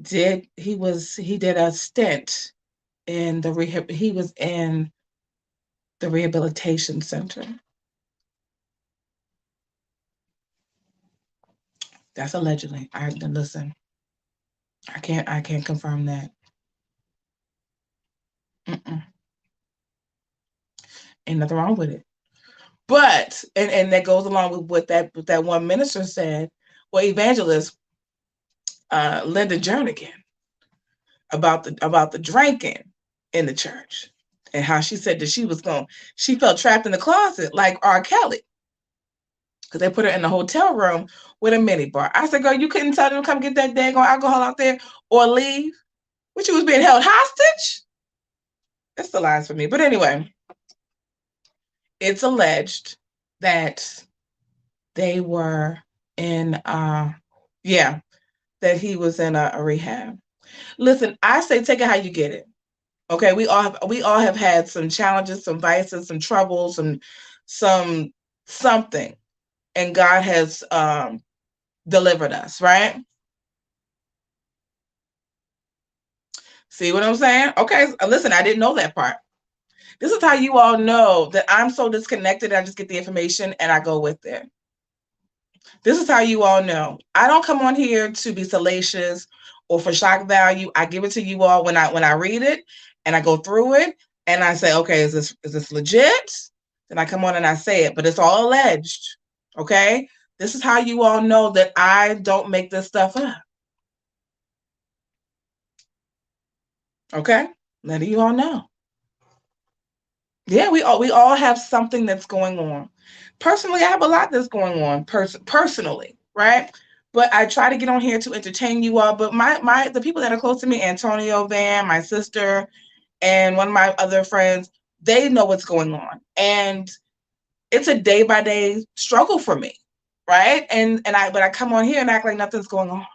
allegedly he did a stint in the rehab. He was in the rehabilitation center. That's allegedly. Listen. I can't confirm that. Mm-mm. Ain't nothing wrong with it. But and that goes along with what that one minister said, or evangelist, Linda Jernigan, about the drinking in the church, and how she said that she felt trapped in the closet like R. Kelly, because they put her in the hotel room with a minibar. I said, girl, you couldn't tell them to come get that daggone alcohol out there or leave? Which you was being held hostage? It's the lies for me. But anyway, it's alleged that they were in that he was in a rehab. Listen, I say take it how you get it. Okay, we all have had some challenges, some vices, some troubles, some something, and God has delivered us, right? See what I'm saying? Okay, listen, I didn't know that part. This is how you all know that I'm so disconnected. I just get the information and I go with it. This is how you all know. I don't come on here to be salacious or for shock value. I give it to you all when I read it and I go through it and I say, okay, is this legit? Then I come on and I say it, but it's all alleged. Okay? This is how you all know that I don't make this stuff up. Okay? Letting you all know. Yeah, we all have something that's going on. Personally, I have a lot that's going on personally, right? But I try to get on here to entertain you all. But the people that are close to me, Antonio, Van, my sister, and one of my other friends, they know what's going on. And it's a day-by-day struggle for me, right? But I come on here and act like nothing's going on.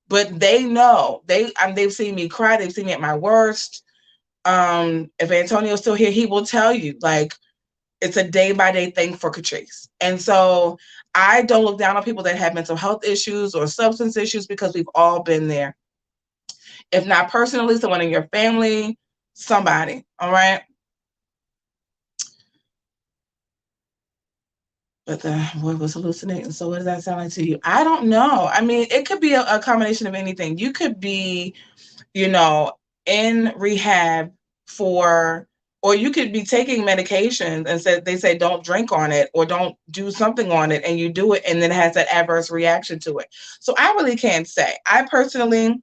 But they know. They've seen me cry, they've seen me at my worst. If Antonio's still here, he will tell you, like, it's a day-by-day thing for Catrice. And so I don't look down on people that have mental health issues or substance issues because we've all been there. If not personally, someone in your family, somebody, all right? But the boy was hallucinating. So what does that sound like to you? I don't know. I mean, it could be a combination of anything. You could be, in rehab for Or you could be taking medications and they say don't drink on it or don't do something on it, and you do it and then it has that adverse reaction to it. So I really can't say. I personally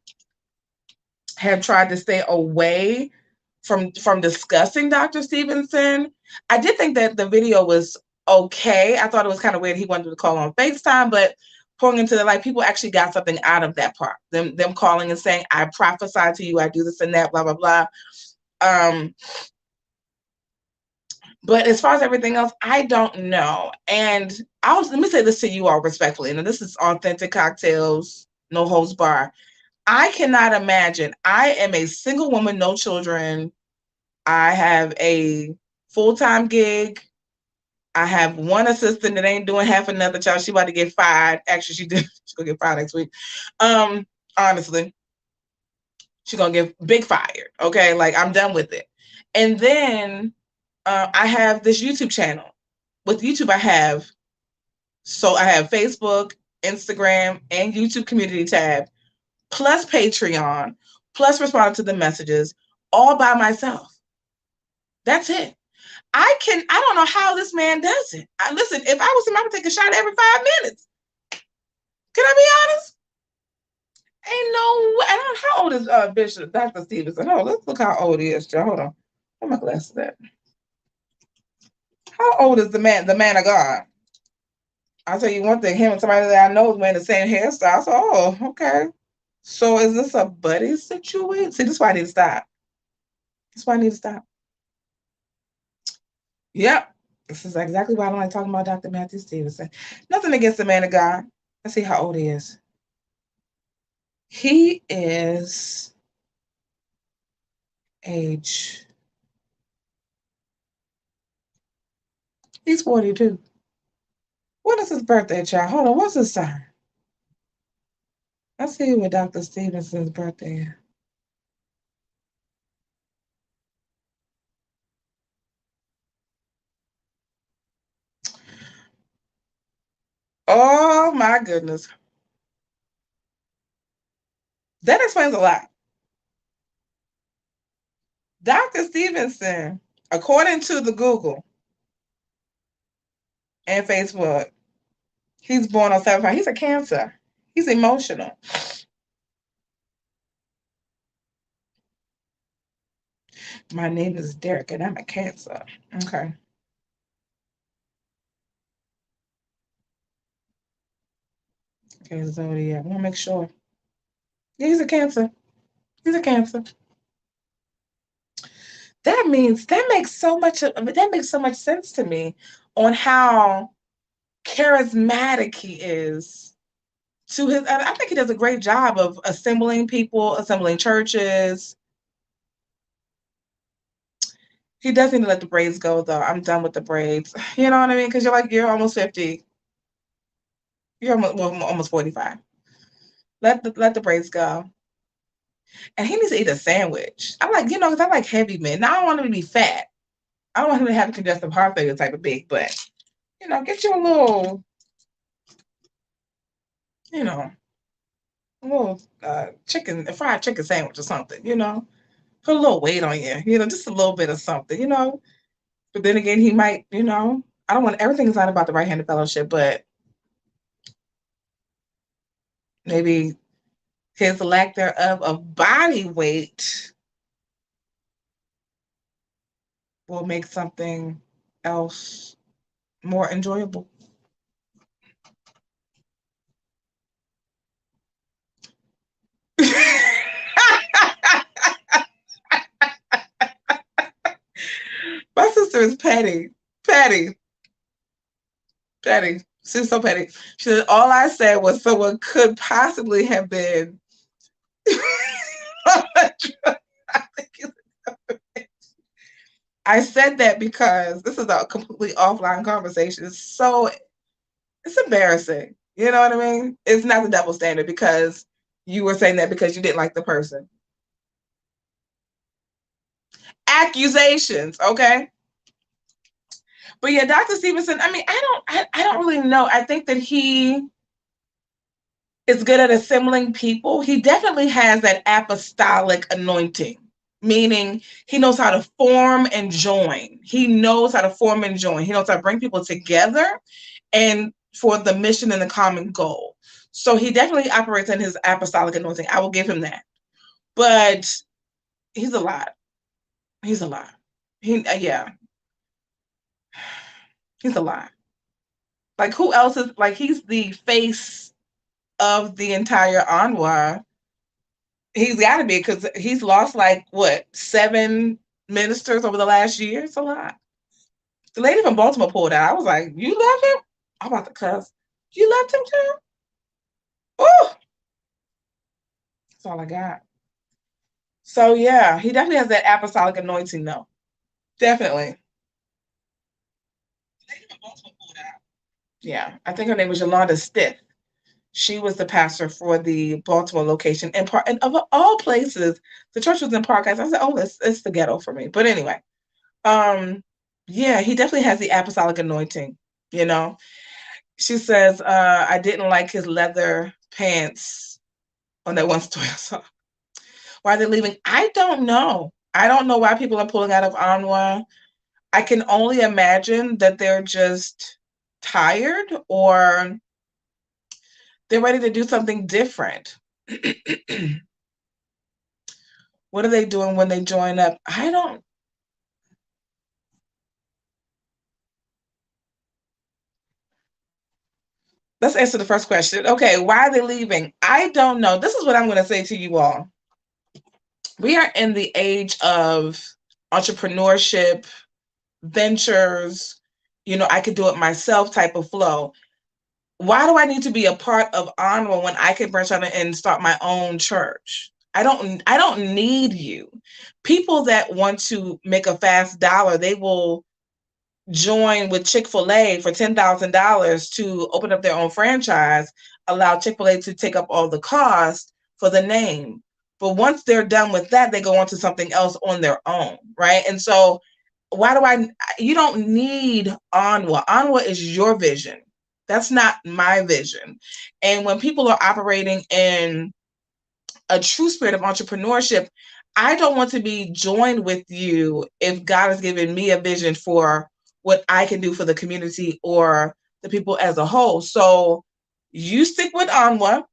have tried to stay away from discussing Dr. Stevenson. I did think that the video was okay. I thought it was kind of weird he wanted to call on FaceTime, but pouring into the light, people actually got something out of that part. Them calling and saying, I prophesy to you, I do this and that, blah, blah, blah. But as far as everything else, I don't know. And let me say this to you all respectfully. And this is Authentic Cocktails, No Holds Bar. I cannot imagine. I am a single woman, no children. I have a full-time gig. I have one assistant that ain't doing half another child. She about to get fired. Actually, she's gonna get fired next week. Honestly, she's gonna get big fired. Okay, like I'm done with it. And then I have this YouTube channel. With YouTube, I have Facebook, Instagram, and YouTube community tab, plus Patreon, plus responding to the messages, all by myself. That's it. I don't know how this man does it. Listen, if I was him, I would take a shot every 5 minutes. Can I be honest? Ain't no way. I don't know how old is Bishop Dr. Stevenson. Oh, let's look how old he is, Joe. Hold on. Where my glasses at? How old is the man of God? I'll tell you one thing, him and somebody that I know is wearing the same hairstyle. So, oh, okay. So is this a buddy situation? See, this is why I need to stop. This is why I need to stop. Yep. This is exactly why I don't like talking about Dr. Matthew Stevenson. Nothing against the man of God. Let's see how old he is. He is age. He's 42. When is his birthday, child? Hold on, what's his sign? Let's see what Dr. Stevenson's birthday is. Oh my goodness. That explains a lot. Dr. Stevenson, according to the Google and Facebook, he's born on 7/5. He's a Cancer. He's emotional. My name is Derek and I'm a Cancer. Okay. Okay, Zodiac. I want to make sure. Yeah, he's a Cancer. He's a Cancer. That makes so much sense to me on how charismatic he is to his. I think he does a great job of assembling people, assembling churches. He does need to let the braids go, though. I'm done with the braids. You know what I mean? Because you're almost 50. You're almost 45. Let the braids go. And he needs to eat a sandwich. I'm like, because I like heavy men. Now I don't want him to be fat. I don't want him to have congestive heart failure type of big, but get you a little, a little fried chicken sandwich or something, put a little weight on you, just a little bit of something, But then again, he might, I don't want, everything is not about the right-handed fellowship, but maybe his lack thereof of body weight will make something else more enjoyable. My sister is petty. She's so petty. She said, all I said was someone could possibly have been. I said that because this is a completely offline conversation. It's embarrassing. You know what I mean? It's not the double standard because you were saying that because you didn't like the person. Accusations, okay? But yeah, Dr. Stevenson, I don't really know. I think that he is good at assembling people. He definitely has that apostolic anointing. meaning he knows how to form and join. He knows how to form and join. He knows how to bring people together and for the mission and the common goal. So he definitely operates in his apostolic anointing. I will give him that. But he's a lot. He's a lot. Yeah, he's a lot. Like, who else is, like, he's the face of the entire Anwa. He's got to be, because he's lost, like, what, 7 ministers over the last year? It's a lot. The lady from Baltimore pulled out. I was like, you left him? I'm about to cuss. You left him too? Oh, that's all I got. So, yeah, he definitely has that apostolic anointing, though. Definitely. The lady from Baltimore pulled out. Yeah, I think her name was Yolanda Stiff. She was the pastor for the Baltimore location. And of all places, the church was in Park Heights. I said, oh, it's the ghetto for me. But anyway, yeah, he definitely has the apostolic anointing, you know. She says, I didn't like his leather pants on that one story I saw. Why are they leaving? I don't know. I don't know why people are pulling out of Anwa. I can only imagine that they're just tired or they're ready to do something different. What are they doing when they join up? I don't. Let's answer the first question. Okay, why are they leaving? I don't know. This is what I'm going to say to you all. We are in the age of entrepreneurship, ventures, I could do it myself type of flow. Why do I need to be a part of Onward when I can branch out and start my own church? I don't need you. People that want to make a fast dollar, they will join with Chick-fil-A for $10,000 to open up their own franchise, allow Chick-fil-A to take up all the cost for the name. But once they're done with that, they go on to something else on their own, right? And so you don't need Anwa. Anwa is your vision. That's not my vision. And when people are operating in a true spirit of entrepreneurship, I don't want to be joined with you if God has given me a vision for what I can do for the community or the people as a whole. So you stick with Anwa,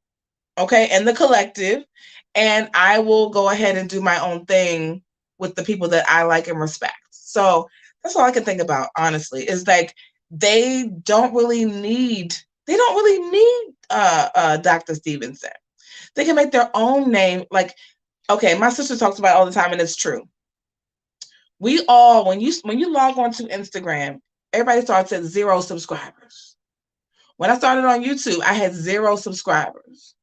okay, and the collective, and I will go ahead and do my own thing with the people that I like and respect. So that's all I can think about, honestly, is like they don't really need Dr. Stevenson. They can make their own name. Like, okay, my sister talks about it all the time, and it's true. We all, when you log on to Instagram, everybody starts at 0 subscribers. When I started on YouTube, I had 0 subscribers.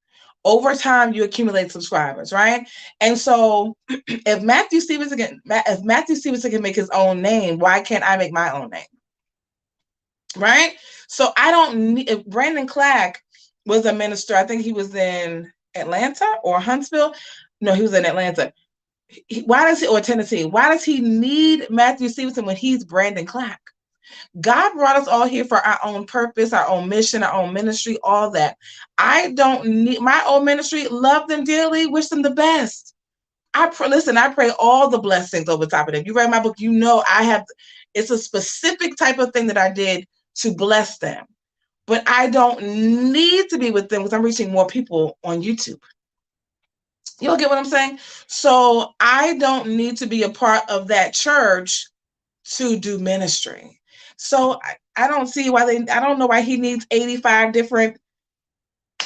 Over time, you accumulate subscribers, right? And so, if Matthew Stevenson can make his own name, why can't I make my own name? Right? So I don't need. If Brandon Clack was a minister, I think he was in Atlanta or Huntsville. No, he was in Atlanta. Or Tennessee? Why does he need Matthew Stevenson when he's Brandon Clack? God brought us all here for our own purpose, our own mission, our own ministry, all that. I don't need my own ministry. Love them dearly. Wish them the best. I pray all the blessings over top of them. You read my book, it's a specific type of thing that I did to bless them. But I don't need to be with them because I'm reaching more people on YouTube. You'll get what I'm saying? So I don't need to be a part of that church to do ministry. So I don't see I don't know why he needs 85 different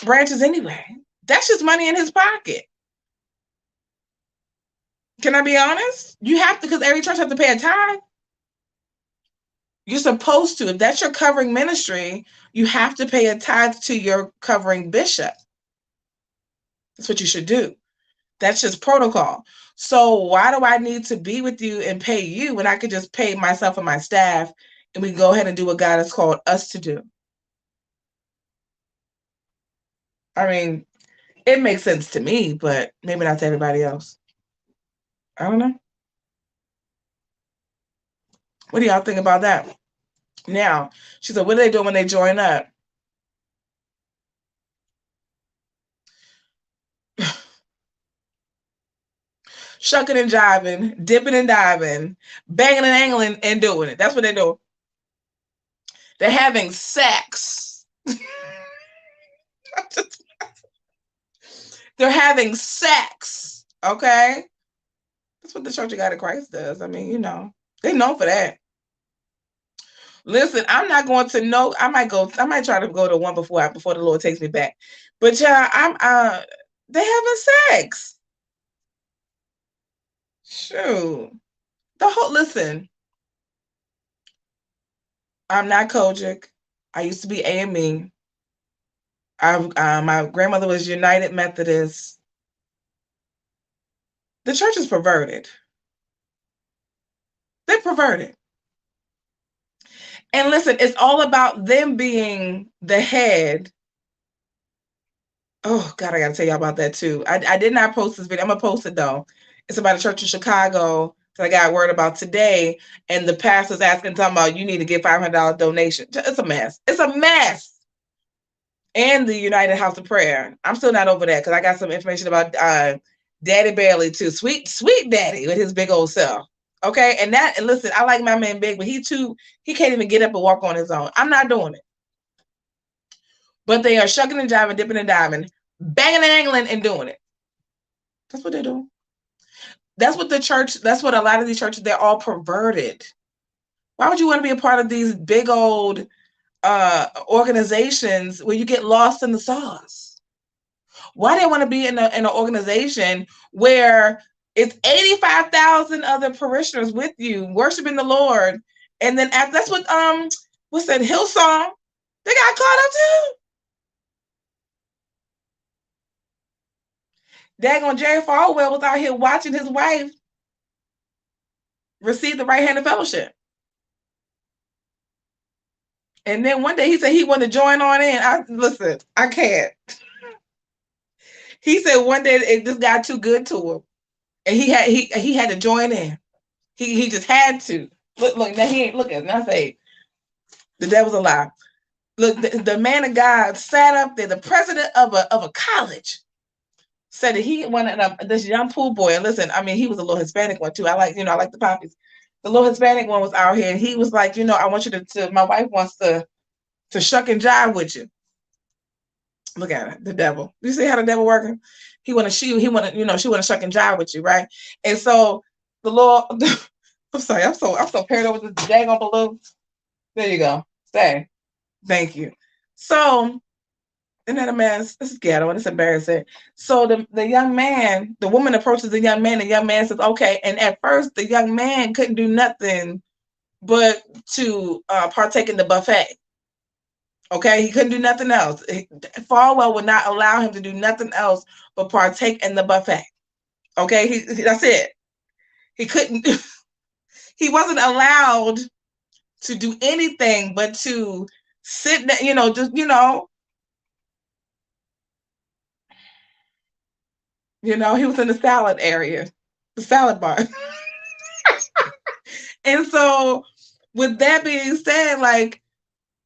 branches anyway. That's just money in his pocket. Can I be honest? You have to, because every church has to pay a tithe. You're supposed to. If that's your covering ministry, you have to pay a tithe to your covering bishop. That's what you should do. That's just protocol. So why do I need to be with you and pay you when I could just pay myself and my staff and we go ahead and do what God has called us to do? I mean, it makes sense to me, but maybe not to everybody else. I don't know. What do y'all think about that? Now, she said, what do they do when they join up? shucking and jiving, dipping and diving, banging and angling and doing it. That's what they're doing. They're having sex. They're having sex. Okay? That's what the Church of God in Christ does. I mean, they're known for that. Listen, I'm not going to know. I might try to go to one before the Lord takes me back. But yeah, they're having sex. Shoot. Listen, I'm not Kojic. I used to be AME. My grandmother was United Methodist. The church is perverted. They're perverted. And listen, it's all about them being the head. Oh, God, I got to tell y'all about that too. I did not post this video. I'm going to post it though. It's about a church in Chicago that I got word about today. And the pastor's talking about, you need to get $500 donation. It's a mess. It's a mess. And the United House of Prayer. I'm still not over that because I got some information about Daddy Bailey too. Sweet daddy with his big old self. Okay. And listen, I like my man big, but he can't even get up and walk on his own. I'm not doing it. But they are shucking and jiving, dipping and diving, banging and angling and doing it. That's what they're doing. That's what a lot of these churches, they're all perverted. Why would you want to be a part of these big old organizations where you get lost in the sauce? Why do they want to be in an organization where it's 85,000 other parishioners with you worshiping the Lord, and then that's what what's that, Hillsong? They got caught up too. Daggone Jerry Falwell was out here watching his wife receive the right hand of fellowship. And then one day he said he wanted to join on in. Listen, I can't. He said one day it just got too good to him, and he had to join in. He just had to. Look, now he ain't looking. I say, the devil's a lie. Look, the man of God sat up there, the president of a college, said that he wanted this young pool boy. And listen, I mean, he was a little Hispanic one too. I like the poppies. The little Hispanic one was out here, and he was like, I want you to my wife wants to shuck and jive with you. Look at it, the devil. You see how the devil working? She want to shuck and jive with you, right? And so the Lord, I'm sorry, I'm so paired over this daggone balloon. There you go. Stay. Thank you. So, isn't that a mess? This is ghetto and it's embarrassing. So the young man, the woman approaches the young man says, okay. And at first the young man couldn't do nothing but to partake in the buffet. Okay, he couldn't do nothing else. Falwell would not allow him to do nothing else but partake in the buffet. Okay, that's it. He couldn't. He wasn't allowed to do anything but to sit there. He was in the salad area, the salad bar. And so, with that being said,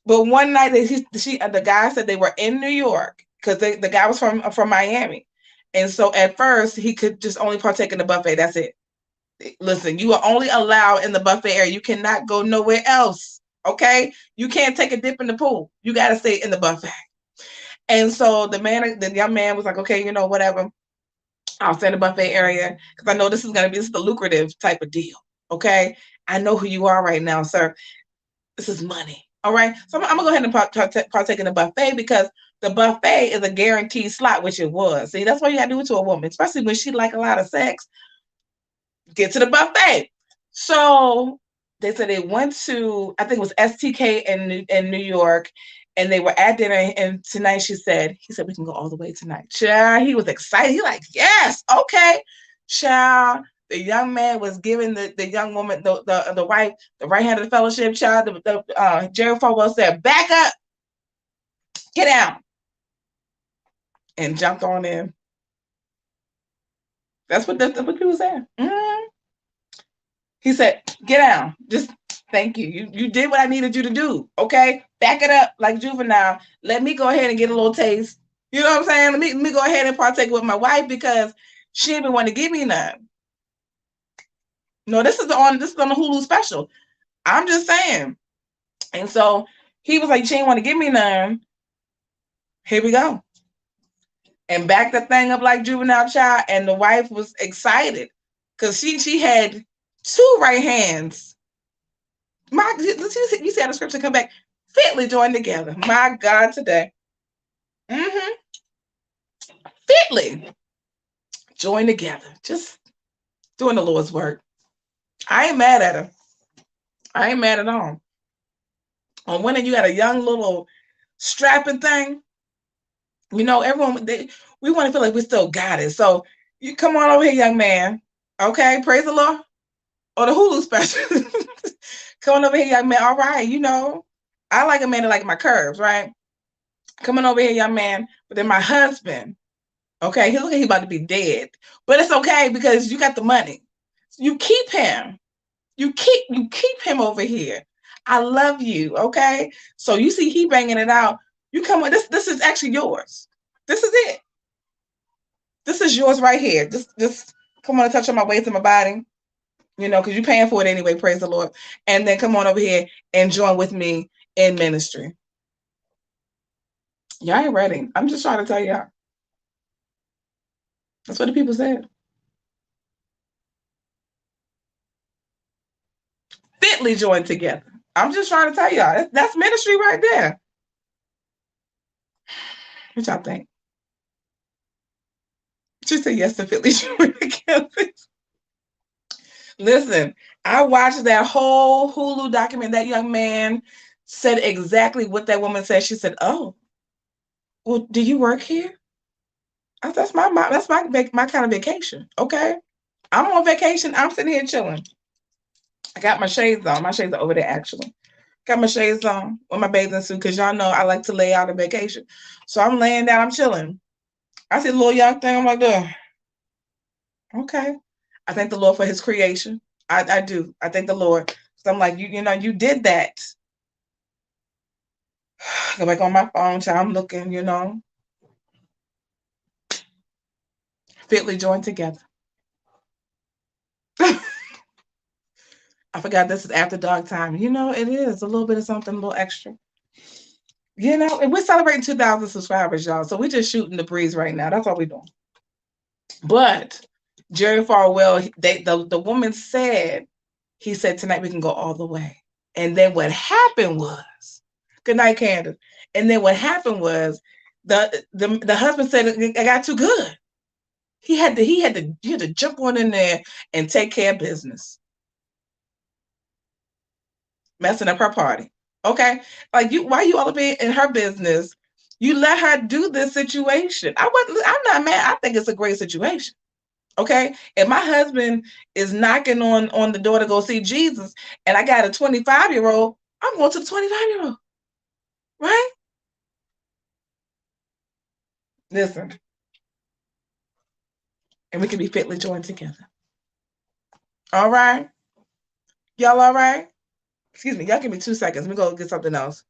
but one night the guy said they were in New York because the guy was from Miami, and so at first he could just only partake in the buffet. That's it. Listen, you are only allowed in the buffet area. You cannot go nowhere else. Okay, you can't take a dip in the pool. You got to stay in the buffet. And so the young man was like, okay, whatever. I'll stay in the buffet area because I know this is the lucrative type of deal. Okay, I know who you are right now, sir. This is money. All right. So I'm gonna go ahead and partake in the buffet because the buffet is a guaranteed slot, which it was. See, that's what you gotta do to a woman, especially when she like a lot of sex. Get to the buffet. So they said they went to, I think it was STK in New York, and they were at dinner. And tonight he said we can go all the way tonight. Child, he was excited. He like, yes, okay, child. The young man was giving the young woman, the wife, the right hand of the fellowship. Child, Jerry Falwell said, back up, get down, and jumped on in. That's what people said. Mm-hmm. He said, get down. Just thank you. You did what I needed you to do. Okay, back it up like Juvenile. Let me go ahead and get a little taste. You know what I'm saying? Let me go ahead and partake with my wife because she didn't want to give me none. No, this is on the Hulu special. I'm just saying. And so he was like, she ain't want to give me none. Here we go. And back the thing up like Juvenile Child. And the wife was excited because she had two right hands. You see how the scripture come back? Fitly joined together. My God, today. Fitly joined together. Just doing the Lord's work. I ain't mad at her. I ain't mad at all. On when you got a young little strapping thing, you know, everyone, we want to feel like we still got it. So you come on over here, young man. Okay, praise the Lord. Or the Hulu special. Come on over here, young man. All right, you know, I like a man that like my curves, right? Coming over here, young man. But then my husband, okay, he look like he about to be dead. But it's okay because you got the money. You keep him. You keep him over here. I love you, okay? So you see he banging it out. You come on, this is actually yours. This is it. This is yours right here. Just come on and touch on my waist and my body, you know, because you're paying for it anyway, praise the Lord. And then come on over here and join with me in ministry. Y'all ain't ready. I'm just trying to tell y'all. That's what the people said. Fitly joined together. I'm just trying to tell y'all. That's ministry right there. What y'all think? She said yes to fitly joined together. Listen, I watched that whole Hulu document. That young man said exactly what that woman said. She said, "Oh, well, do you work here?" That's my kind of vacation. Okay, I'm on vacation. I'm sitting here chilling. I got my shades on. My shades are over there actually. Got my shades on with my bathing suit because y'all know I like to lay out on vacation. So I'm laying down. I'm chilling. I see the little young thing. I'm like, okay. I thank the Lord for His creation. I do. I thank the Lord. So I'm like, you know, you did that. Go back on my phone, child. I'm looking, you know. Fitly joined together. I forgot this is after dark time. You know, it is a little bit of something, a little extra. You know, and we're celebrating 2,000 subscribers, y'all. So we're just shooting the breeze right now. That's all we're doing. But Jerry Falwell, the woman said, he said, tonight we can go all the way. And then what happened was, good night, Candace. And then what happened was the husband said it got too good. He had to jump on in there and take care of business. Messing up her party. Okay? Like why you all up in her business? You let her do this situation. I'm not mad. I think it's a great situation. Okay? If my husband is knocking on the door to go see Jesus and I got a 25-year-old, I'm going to the 25-year-old. Right? Listen. And we can be fitly joined together. All right? Y'all all right? Excuse me. Y'all give me 2 seconds. Let me go get something else.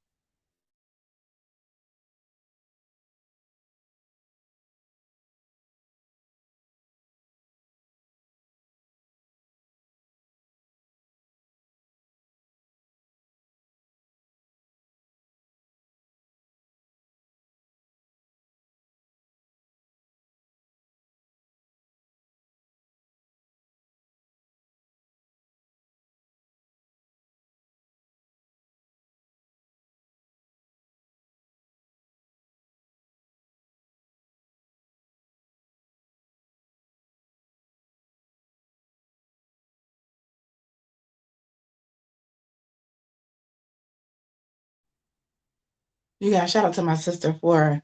You guys, shout out to my sister for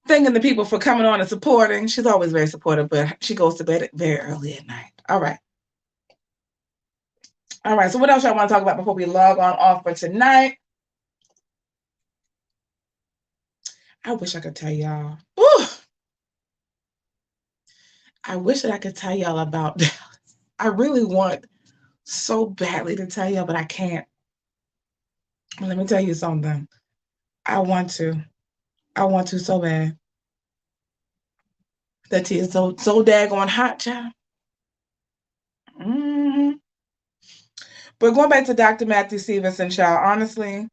thanking the people for coming on and supporting. She's always very supportive, but she goes to bed very early at night. All right. All right. So what else y'all want to talk about before we log on off for tonight? I wish I could tell y'all. Ooh, I wish that I could tell y'all about Dallas. I really want so badly to tell y'all, but I can't. But let me tell you something. I want to. I want to so bad. That tea is so daggone hot, child. Mm-hmm. But going back to Dr. Matthew Stevenson, child, honestly,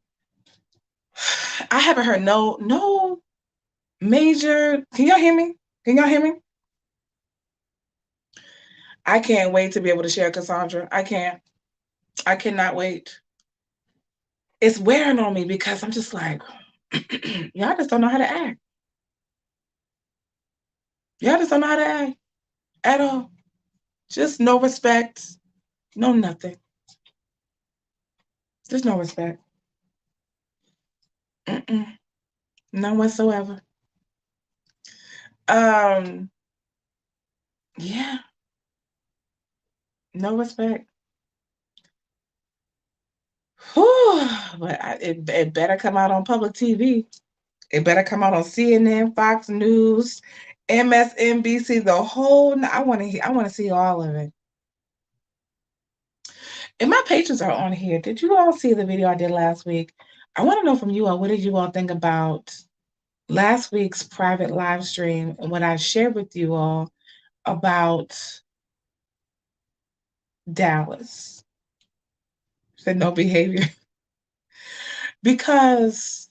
I haven't heard no major. Can y'all hear me? Can y'all hear me? I can't wait to be able to share Cassandra. I can't. I cannot wait. It's wearing on me because I'm just like, y'all just don't know how to act. Y'all just don't know how to act at all. Just no respect, no nothing. There's no respect. None whatsoever. Yeah, no respect. Whew, but it better come out on public TV. It better come out on CNN, Fox News, MSNBC, the whole. I want to see all of it. And my patrons are on here. Did you all see the video I did last week? I want to know from you all, what did you all think about last week's private live stream and what I shared with you all about Dallas? Said no behavior. Because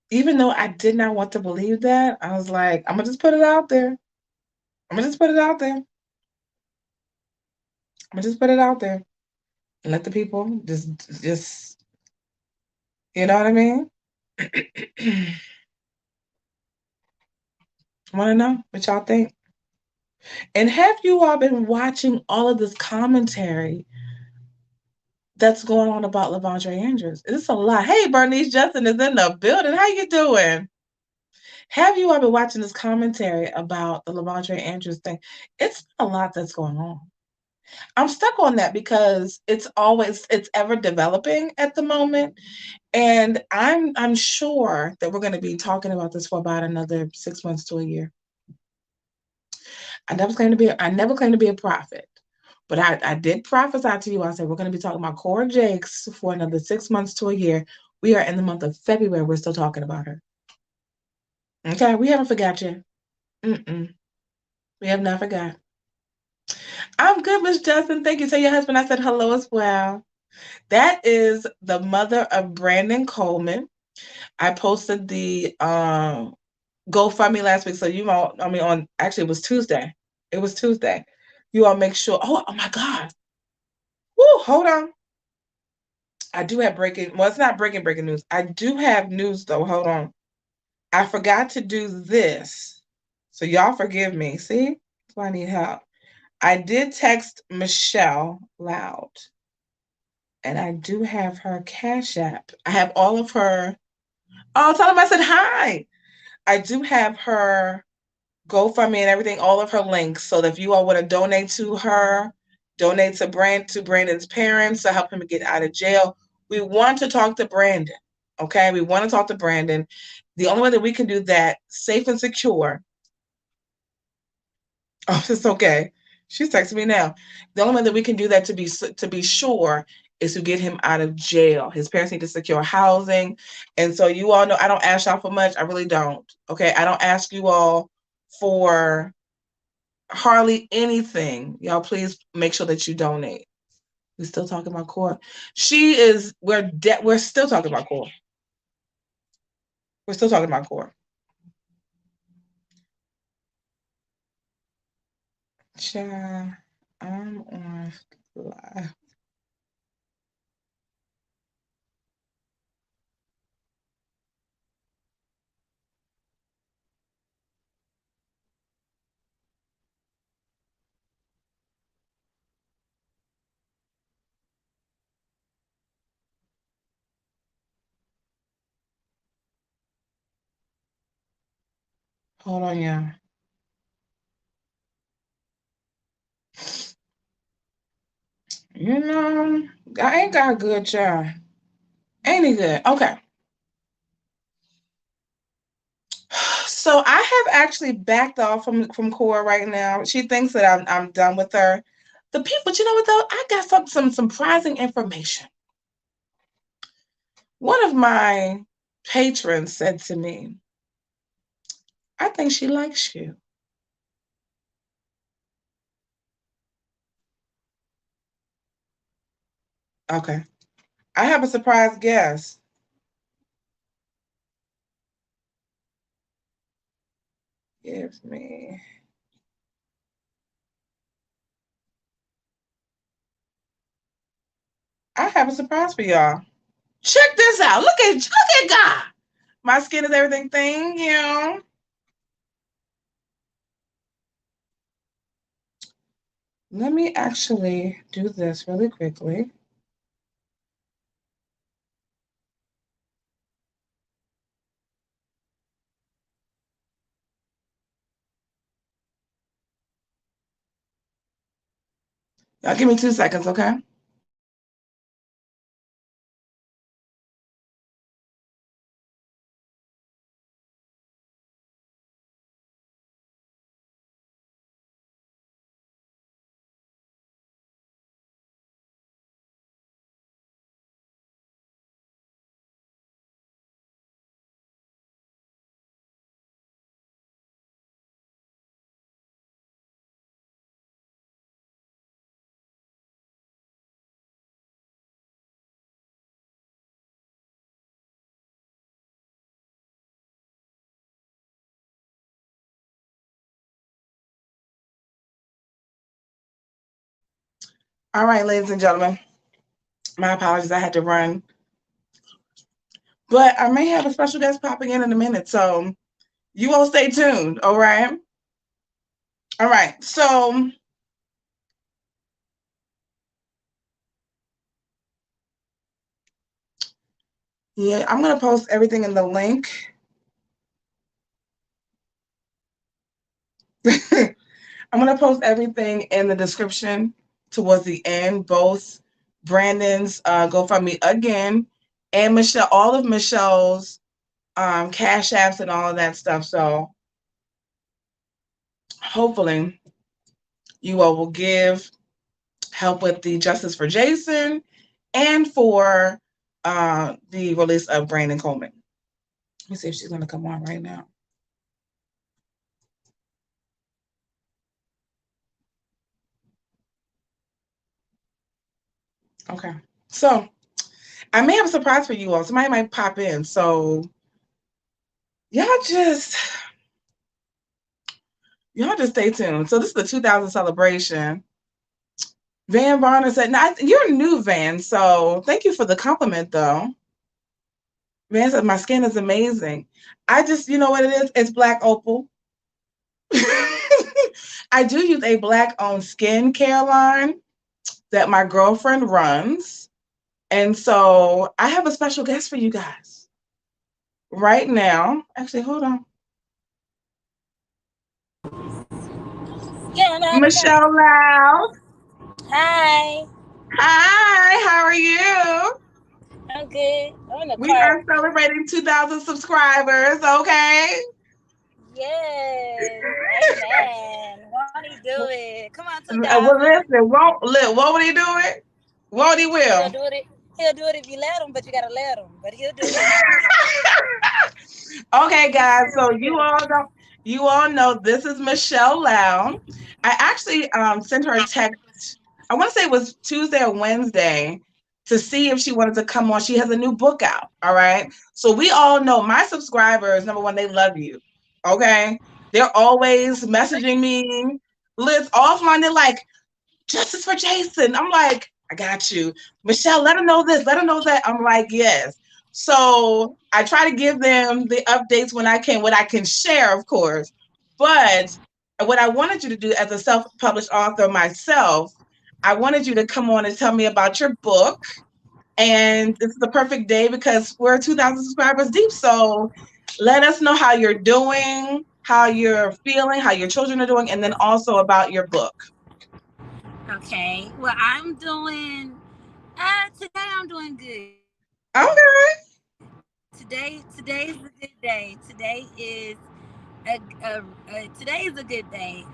even though I did not want to believe that, I was like, I'm going to just put it out there. I'm going to just put it out there. I'm going to just put it out there and let the people just, you know what I mean? Want to know what y'all think? And have you all been watching all of this commentary that's going on about Lavondre Andrews? It's a lot. Hey, Bernice Justin is in the building. How you doing? Have you all been watching this commentary about the Lavondre Andrews thing? It's a lot that's going on. I'm stuck on that because it's ever developing at the moment. And I'm sure that we're going to be talking about this for about another 6 months to a year. I never claimed to be a prophet, but I did prophesy to you. I said we're going to be talking about Cora Jakes for another 6 months to a year. We are in the month of February. We're still talking about her. Okay, we haven't forgot you. We have not forgot. I'm good, Miss Justin. Thank you. Tell your husband I said hello as well. That is the mother of Brandon Coleman. I posted the GoFundMe last week, so you all, actually it was Tuesday. It was Tuesday. You all make sure. Oh my God. Woo, hold on. I do have it's not breaking news. I do have news though. Hold on. I forgot to do this. So y'all forgive me. See? That's why I need help. I did text Michelle Loud. And I do have her Cashapp. I have all of her. Oh, tell them I said hi. I do have her GoFundMe and everything, all of her links. So that if you all want to donate to her, donate to Brandon's parents to help him get out of jail. We want to talk to Brandon. Okay, we want to talk to Brandon. The only way that we can do that safe and secure. Oh, it's okay. She's texting me now. The only way that we can do that to be sure is to get him out of jail. His parents need to secure housing. And so you all know I don't ask y'all for much. I really don't. Okay. I don't ask you all for hardly anything. Y'all please make sure that you donate. We're still talking about Cora. We're still talking about Cora. We're still talking about Cora. Child, I'm on live. Hold on, y'all. You know, I ain't got a good job. Ain't he good? Okay. So I have actually backed off from Cora right now. She thinks that I'm done with her. The people, but you know what though? I got some surprising information. One of my patrons said to me, I think she likes you. Okay. I have a surprise guest. Give me. I have a surprise for y'all. Check this out. Look at God. My skin is everything. Thank you. Let me actually do this really quickly. Y'all give me 2 seconds, okay? All right, ladies and gentlemen. My apologies. I had to run. But I may have a special guest popping in a minute, so you all stay tuned, all right? All right, so yeah, I'm going to post everything in the link. I'm going to post everything in the description towards the end, both Brandon's GoFundMe again and Michelle, all of Michelle's Cash Apps and all of that stuff. So hopefully you all will give help with the justice for Jason and for the release of Brandon Coleman. Let me see if she's going to come on right now. Okay. So I may have a surprise for you all. Somebody might pop in. So y'all just stay tuned. So this is the 2000 celebration. Van Varner said, "Now you're new, Van. So thank you for the compliment, though." Van said, "My skin is amazing. I just, you know what it is? It's Black Opal." I do use a Black-owned skincare line that my girlfriend runs. And so I have a special guest for you guys right now. Actually, hold on. Yeah, no, Michelle Loud. Hi. Hi, how are you? I'm good. I'm in the We car. are celebrating 2,000 subscribers, okay? Yes. Amen. Won't he do it? Come on, Well, 2000. listen, what would he do it? Won't he He'll will? do it. He'll do it if you let him, but you gotta let him. But he'll do it. Okay, He guys. sure So will. you all know this is Michelle Loud. I actually sent her a text. I want to say it was Tuesday or Wednesday to see if she wanted to come on. She has a new book out. All right. So we all know my subscribers. Number one, they love you. Okay. They're always messaging me. Liz offline. They're like, justice for Jason. I'm like, I got you. Michelle, let them know this, let them know that. I'm like, yes. So I try to give them the updates when I can, what I can share, of course. But what I wanted you to do as a self-published author myself, I wanted you to come on and tell me about your book. And this is the perfect day because we're 2,000 subscribers deep. So let us know how you're doing, how you're feeling, how your children are doing, and then also about your book. Okay. Well, I'm doing. Today I'm doing good. Okay. Today's a good day. Today is a good day.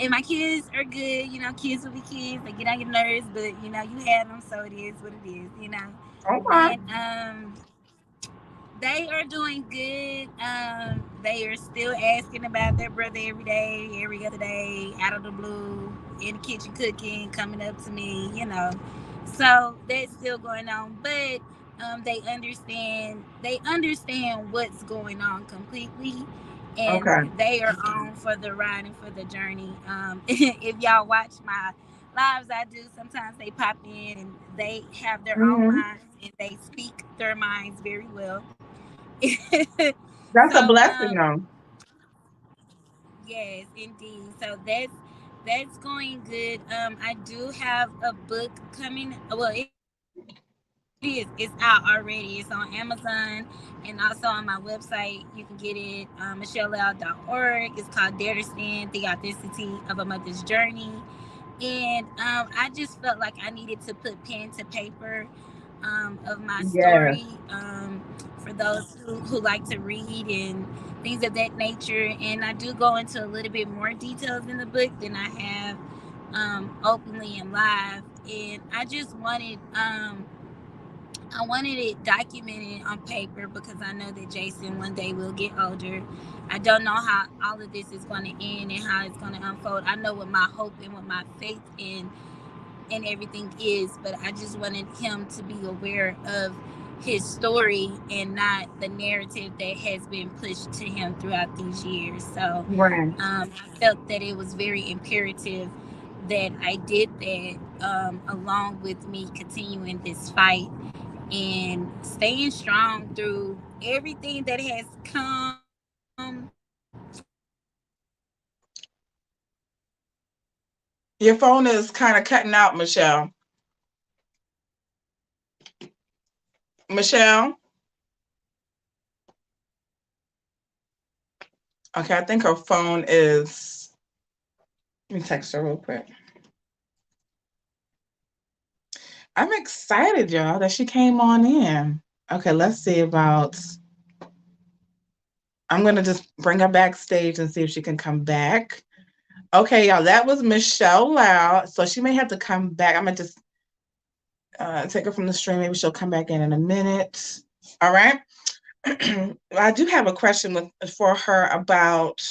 And my kids are good. You know, kids will be kids. They get on your nerves, but you know, you had them, so it is what it is. You know, Okay. and they are doing good. they are still asking about their brother every day, every other day, out of the blue, in the kitchen cooking, coming up to me, you know. So that's still going on, but they understand what's going on completely, and Okay. they are on for the ride and for the journey. If y'all watch my lives I do, sometimes they pop in and they have their own Mm-hmm. minds and they speak their minds very well. That's a So blessing, though. yes, indeed. So that's going good. I do have a book coming. Well, it is. It's out already. It's on Amazon and also on my website. You can get it, michelleloud.org. It's called Dare to Stand: The Authenticity of a Mother's Journey. And I just felt like I needed to put pen to paper of my Yes. story, for those who like to read and things of that nature. And I do go into a little bit more details in the book than I have openly and live. And I wanted it documented on paper because I know that Jason one day will get older. I don't know how all of this is going to end and how it's going to unfold. I know what my hope and what my faith in and everything is, but I just wanted him to be aware of his story and not the narrative that has been pushed to him throughout these years. So Right. I felt that it was very imperative that I did that, along with me continuing this fight and staying strong through everything that has come Your phone is kind of cutting out, Michelle. Michelle? Okay, I think her phone is. Let me text her real quick. I'm excited, y'all, that she came on in. Okay, let's see about. I'm going to just bring her backstage and see if she can come back. Okay, y'all, that was Michelle Loud. So she may have to come back. I'm going to just take her from the stream. Maybe she'll come back in a minute. All right. I do have a question for her about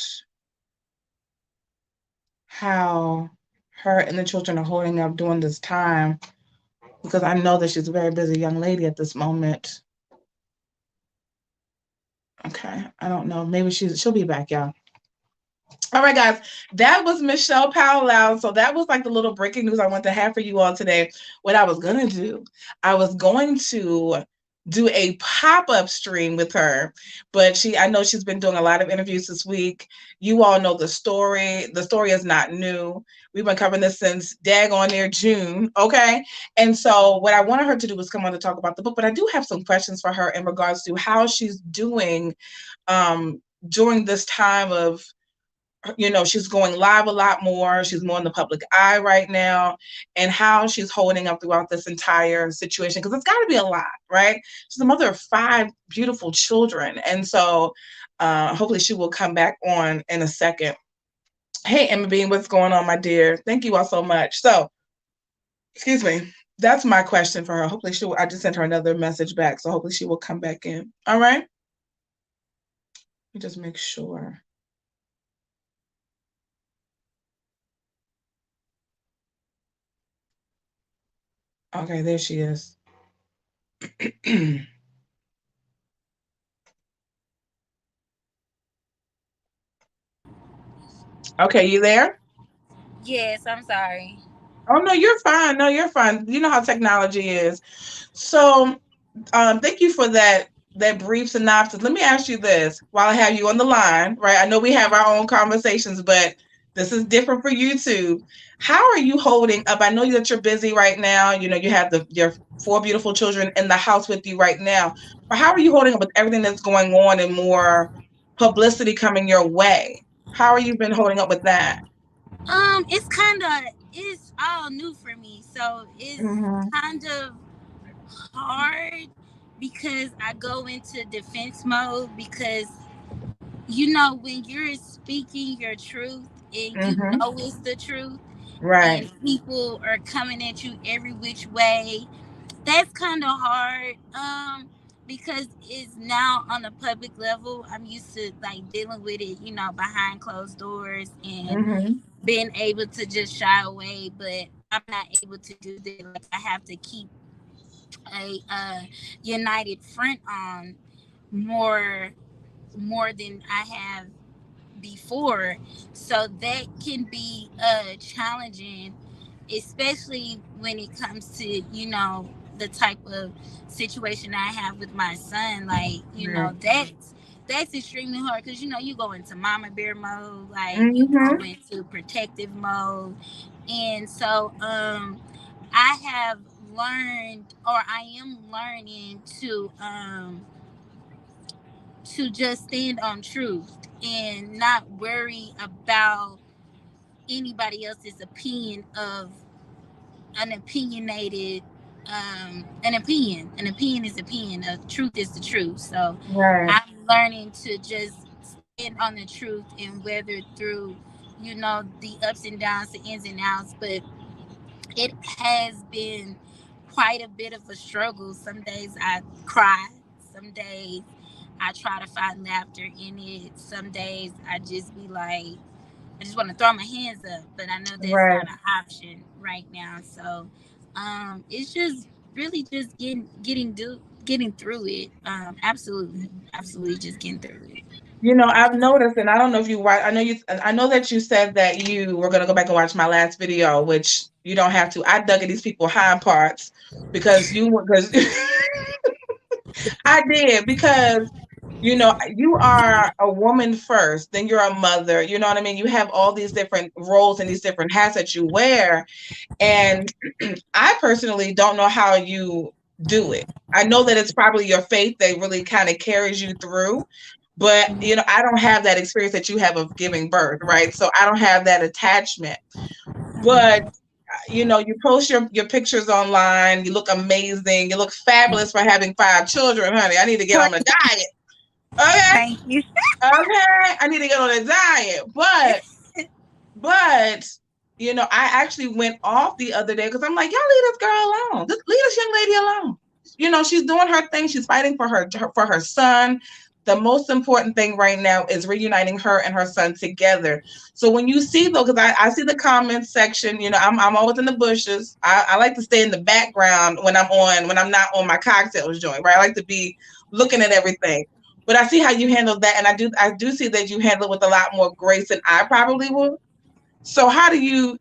how her and the children are holding up during this time because I know that she's a very busy young lady at this moment. Okay, I don't know. Maybe she'll be back, y'all. All right, guys, that was Michelle Powell. So that was like the little breaking news I want to have for you all today. What I was gonna do, I was going to do a pop-up stream with her, but I know she's been doing a lot of interviews this week. You all know the story. The story is not new. We've been covering this since daggone near June, okay? And so what I wanted her to do was come on to talk about the book, but I do have some questions for her in regards to how she's doing during this time of, she's going live a lot more. She's more in the public eye right now, and how she's holding up throughout this entire situation. Because it's got to be a lot, right? She's a mother of 5 beautiful children. And so hopefully she will come back on in a second. Hey, Emma Bean, what's going on, my dear? Thank you all so much. So, excuse me. That's my question for her. Hopefully I just sent her another message back. So hopefully she will come back in. All right. Let me just make sure. Okay, there she is. Okay, you there? Yes, I'm sorry. Oh no, you're fine. No, you're fine. You know how technology is. So, thank you for that brief synopsis. Let me ask you this while I have you on the line, right? I know we have our own conversations, but this is different for you too. How are you holding up? I know that you're busy right now. You have your 4 beautiful children in the house with you right now. But how are you holding up with everything that's going on and more publicity coming your way? How are you been holding up with that? It's all new for me, so it's Mm-hmm. kind of hard because I go into defense mode because when you're speaking your truth and you Mm-hmm. know it's the truth Right. and people are coming at you every which way, that's kind of hard. because it's now on a public level. I'm used to like dealing with it, behind closed doors and Mm-hmm. being able to just shy away. But I'm not able to do that. Like I have to keep a united front on more more than I have before. So that can be challenging, especially when it comes to, the type of situation I have with my son. Like, Right. that's extremely hard because you go into mama bear mode, like you go Mm-hmm. into protective mode. And so I have learned, or I am learning to just stand on truth and not worry about anybody else's opinion of an opinionated an opinion. An opinion is opinion. A truth is the truth. So Right. I'm learning to just stand on the truth and weather through, the ups and downs, the ins and outs. But it has been quite a bit of a struggle. Some days I cry. Some days I try to find laughter in it. Some days I just be like, I just want to throw my hands up, but I know that's Right. not an option right now. So, it's just really just getting through it. Absolutely, absolutely, just getting through it. I've noticed, and I don't know if you watch. I know that you said that you were gonna go back and watch my last video, which you don't have to. I dug at these people hind parts because I did because you are a woman first, then you're a mother. You know what I mean? You have all these different roles and these different hats that you wear, and I personally don't know how you do it. I know that it's probably your faith that really kind of carries you through, but I don't have that experience that you have of giving birth, right? So I don't have that attachment. But you post your pictures online, you look amazing, you look fabulous for having 5 children, honey. I need to get on a diet. Okay. Thank you. Okay. I need to get on a diet. But I actually went off the other day because I'm like, y'all leave this girl alone. Just leave this young lady alone. She's doing her thing. She's fighting for her son. The most important thing right now is reuniting her and her son together. So when you see though, because I see the comments section, I'm always in the bushes. I like to stay in the background when I'm not on my cocktails joint, right? I like to be looking at everything. But I see how you handle that, and I do see that you handle it with a lot more grace than I probably would. So how do you,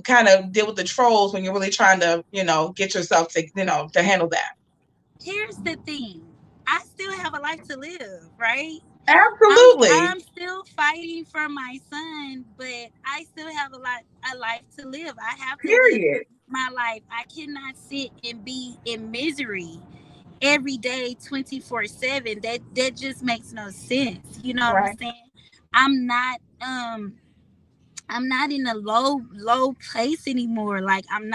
kind of deal with the trolls when you're really trying to, get yourself to handle that? Here's the thing. I still have a life to live, right? I'm Absolutely. still fighting for my son, but I still have a life to live. I have to live Period. my life. I cannot sit and be in misery every day 24/7. That just makes no sense. You know what I'm Right. saying? I'm not I'm not in a low place anymore. Like Hmm.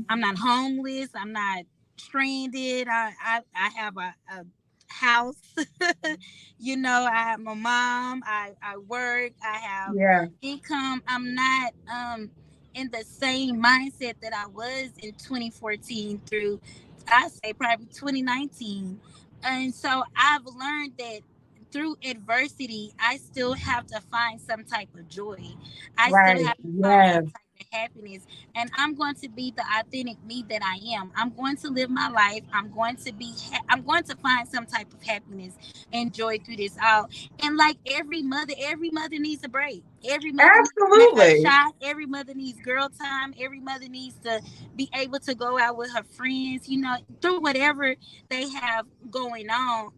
I'm not homeless. I'm not stranded. I have a house. I have my mom. I work. I have Yeah. income. I'm not in the same mindset that I was in 2014 through I say probably 2019. And so I've learned that through adversity, I still have to find some type of joy. I still Right. have to find some Yes. type of happiness. And I'm going to be the authentic me that I am. I'm going to live my life. I'm going to find some type of happiness and joy through this out. And like every mother needs a break. Every mother needs a Absolutely. shot. Every mother needs girl time. Every mother needs to be able to go out with her friends, through whatever they have going on.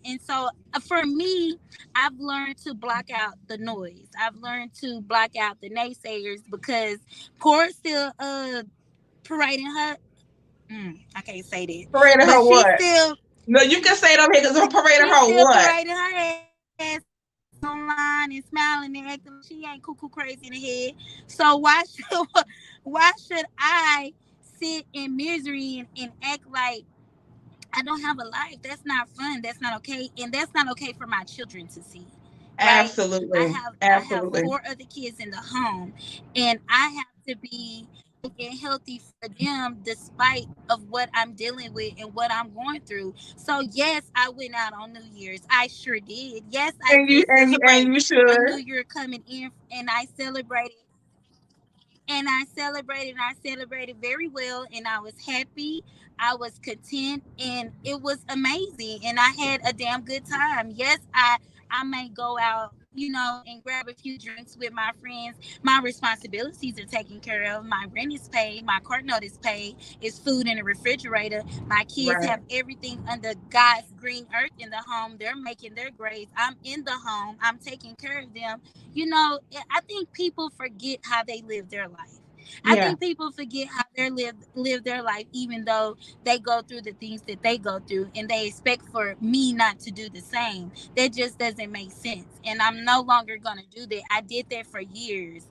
And so for me, I've learned to block out the noise. I've learned to block out the naysayers because Court's still parading her. I can't say that, Parading but her what? No, you can say it up here because I'm parading she's her still what? parading her ass online and smiling and acting like she ain't cuckoo crazy in the head. So why should I sit in misery and act like I don't have a life? That's not fun. That's not okay, and that's not okay for my children to see. Right? I Absolutely. have I have Absolutely. 4 other kids in the home, and I have to be and healthy for them despite of what I'm dealing with and what I'm going through. So yes, I went out on New Year's. I sure did. Yes, I And you did celebrate you a should. New Year coming in, and I celebrated, and I celebrated very well, and I was happy, I was content, and it was amazing, and I had a damn good time. Yes, I may go out, and grab a few drinks with my friends. My responsibilities are taken care of. My rent is paid, my car note is paid, it's food in the refrigerator, my kids Right. have everything under God's green earth in the home. They're making their grades, I'm in the home, I'm taking care of them. I think people forget how they live their life. I Yeah. think people forget how they live their life, even though they go through the things that they go through, and they expect for me not to do the same. That just doesn't make sense, and I'm no longer gonna do that. I did that for years.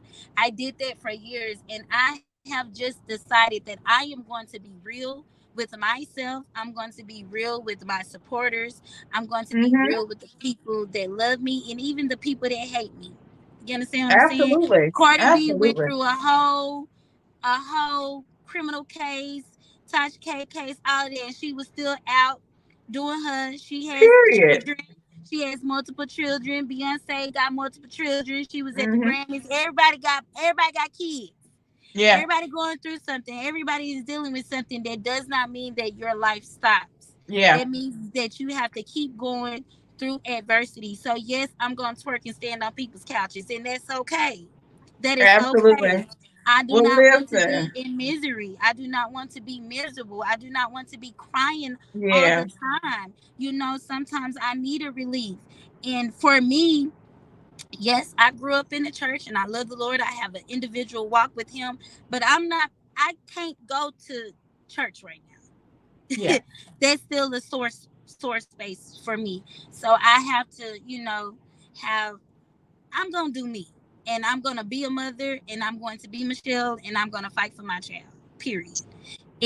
And I have just decided that I am going to be real with myself. I'm going to be real with my supporters. I'm going to be Mm-hmm. real with the people that love me, and even the people that hate me. You understand what I'm saying? Absolutely. Cardi B went Absolutely. through a whole criminal case, Tasha K case, all of that, and she was still out doing her. She has Period. children. She has multiple children. Beyonce got multiple children. She was at the Mm-hmm. Grammys. Everybody got kids. Yeah. Everybody going through something. Everybody is dealing with something. That does not mean that your life stops. Yeah. That means that you have to keep going through adversity. So yes, I'm going to twerk and stand on people's couches, and that's okay. That is Absolutely. okay. I do Well, not want to be listen. in misery. I do not want to be miserable. I do not want to be crying all Yeah. the time. Sometimes I need a relief. And for me, yes, I grew up in the church and I love the Lord. I have an individual walk with Him, but I can't go to church right now. Yeah. That's still a source space for me. So I have to, have I'm gonna do me, and I'm gonna be a mother, and I'm going to be Michelle, and I'm gonna fight for my child. Period.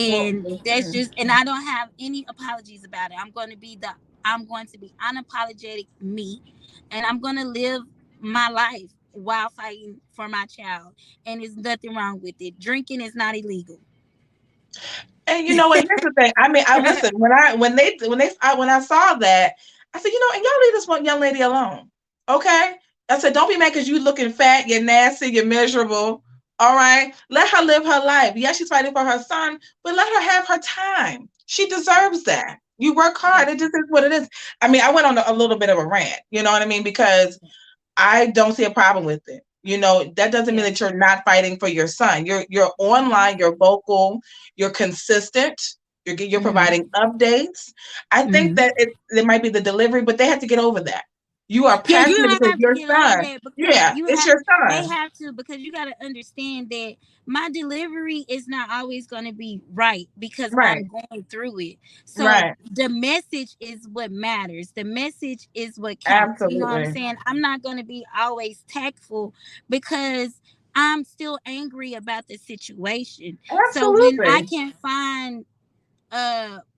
Well, And that's listen. just, and I don't have any apologies about it. I'm going to be unapologetic me, and I'm gonna live my life while fighting for my child. And there's nothing wrong with it. Drinking is not illegal. And you know what? Here's the thing. I mean, I listen when I saw that, I said, and y'all leave this one young lady alone, okay? I said, don't be mad because you looking fat, you're nasty, you're miserable. All right, let her live her life. Yeah, she's fighting for her son, but let her have her time. She deserves that. You work Yeah. hard. It just is what it is. I mean, I went on a little bit of a rant. You know what I mean? Because I don't see a problem with it. That doesn't mean Yeah. that you're not fighting for your son. You're online, you're vocal, you're consistent, you're Mm-hmm. providing updates. I think Mm-hmm. that it might be the delivery, but they have to get over that. You are Yeah, you passionate don't because have to your get over son. that, because Yeah, it's your they son. have to, because you got to understand that my delivery is not always going to be right because Right, I'm going through it. So right. the message is what matters. The message is what counts. You know what I'm Absolutely. saying? I'm not going to be always tactful because I'm still angry about the situation. So when I Absolutely. can find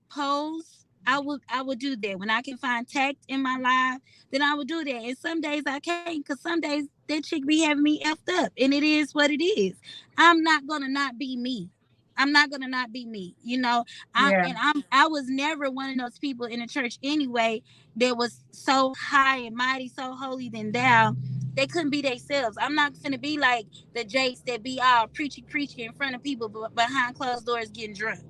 pose, I would do that. When I can find tact in my life, then I would do that. And some days I can't, because some days that chick be having me effed up, and it is what it is. I'm not gonna not be me. I'm not gonna not be me. Yeah, I was never one of those people in the church anyway that was so high and mighty, so holy than thou. They couldn't be themselves. I'm not gonna be like the Jakes that be all preachy in front of people, but behind closed doors getting drunk.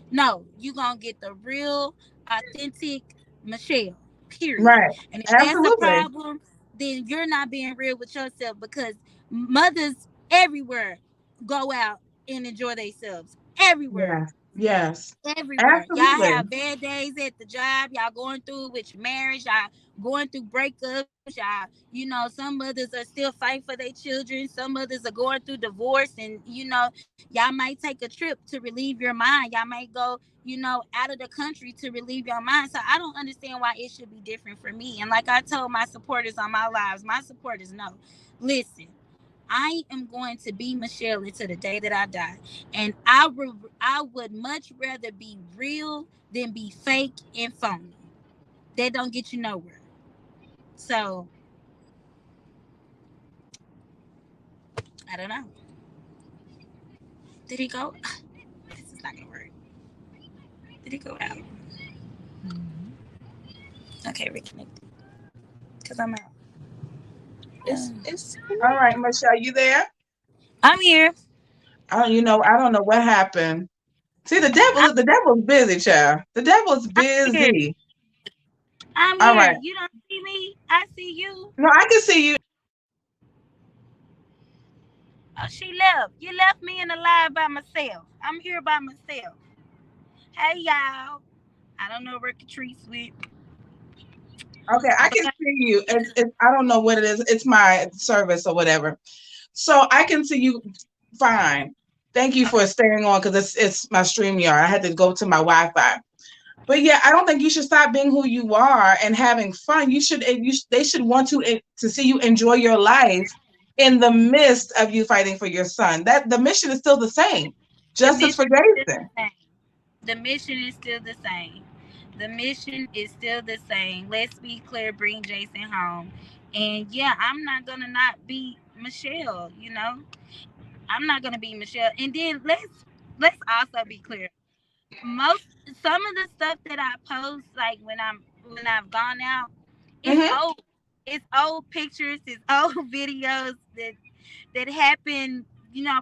No, you gonna get the real, authentic Michelle. Period. right. And if that's a Absolutely. problem, then you're not being real with yourself, because mothers everywhere go out and enjoy themselves. Everywhere. Yes, yes. Everywhere. Y'all Absolutely. have bad days at the job. Y'all going through it with your marriage. Y'all going through breakups. Some mothers are still fighting for their children. Some mothers are going through divorce. And, y'all might take a trip to relieve your mind. Y'all might go, out of the country to relieve your mind. So I don't understand why it should be different for me. And like I told my supporters on my lives, my supporters know, listen, I am going to be Michelle until the day that I die. And I would much rather be real than be fake and phony. That don't get you nowhere. So I don't know. Did he go? This is not gonna work. Did he go out? Okay, reconnect. Cause I'm out. It's All right, Michelle, you there? I'm here. I don't know what happened. See, I'm the devil's busy, child. The devil's here. busy. I'm All here. right. You don't see me. I see you. No, I can see you. Oh, she left. You left me in the live by myself. I'm here by myself. Hey y'all. I don't know where Catrice went, Okay, I can but see you. I don't know what it is. It's my service or whatever. So I can see you fine. Thank you for okay. staying on because it's my StreamYard. I had to go to my Wi-Fi. But yeah, I don't think you should stop being who you are and having fun. They should want to see you enjoy your life in the midst of you fighting for your son. That the mission is still the same. The Justice for mission is still Jason. the same. The mission is still the same. The mission is still the same. Let's be clear, bring Jason home. And yeah, I'm not gonna not be Michelle, you know? I'm not gonna be Michelle. And then let's also be clear. Most some of the stuff that I post, like when I've gone out, it's Hmm. old. It's old pictures, it's old videos that happened,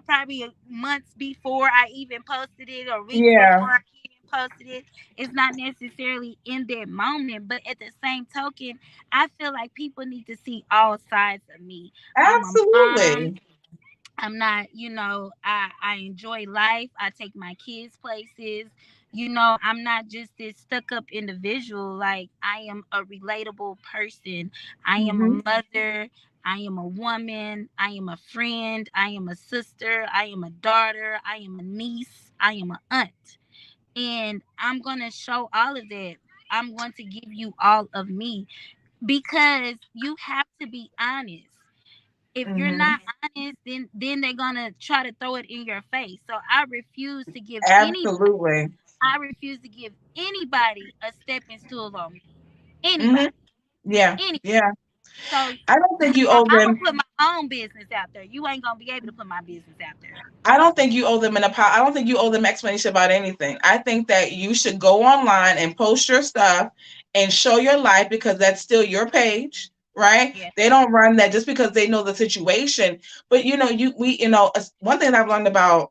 probably months before I even posted it or weeks Yeah, before I even posted it. It's not necessarily in that moment, but at the same token, I feel like people need to see all sides of me. I'm a mom. absolutely. I'm not, I enjoy life. I take my kids places. I'm not just this stuck up individual. Like, I am a relatable person. I am a Hmm. mother. I am a woman. I am a friend. I am a sister. I am a daughter. I am a niece. I am an aunt. And I'm going to show all of that. I'm going to give you all of me because you have to be honest. If you're Hmm. not honest, then they're gonna try to throw it in your face. So Absolutely. I refuse to give anybody a stepping stool on me. Hmm. Anybody. Yeah, Any. yeah. So I don't think you owe I'm gonna them. put my own business out there. You ain't gonna be able to put my business out there. I don't think you owe them I don't think you owe them explanation about anything. I think that you should go online and post your stuff and show your life because that's still your page, right? Yeah. They don't run that just because they know the situation. But one thing I've learned about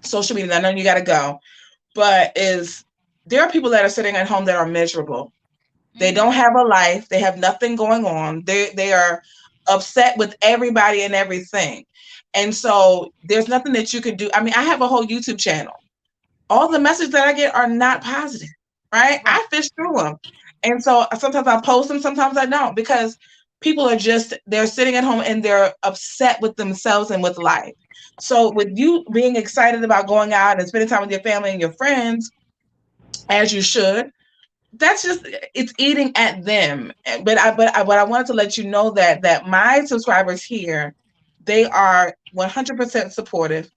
social media, I know you got to go, but is there are people that are sitting at home that are miserable. They don't Mm-hmm. have a life. They have nothing going on. They are upset with everybody and everything. And so there's nothing that you could do. I mean, I have a whole YouTube channel. All the messages that I get are not positive, right? Right. I fish through them. And so sometimes I post them, sometimes I don't, because people they're sitting at home and they're upset with themselves and with life. So with you being excited about going out and spending time with your family and your friends, as you should, that's just it's eating at them. But I wanted to let you know that my subscribers here, they are 100% supportive.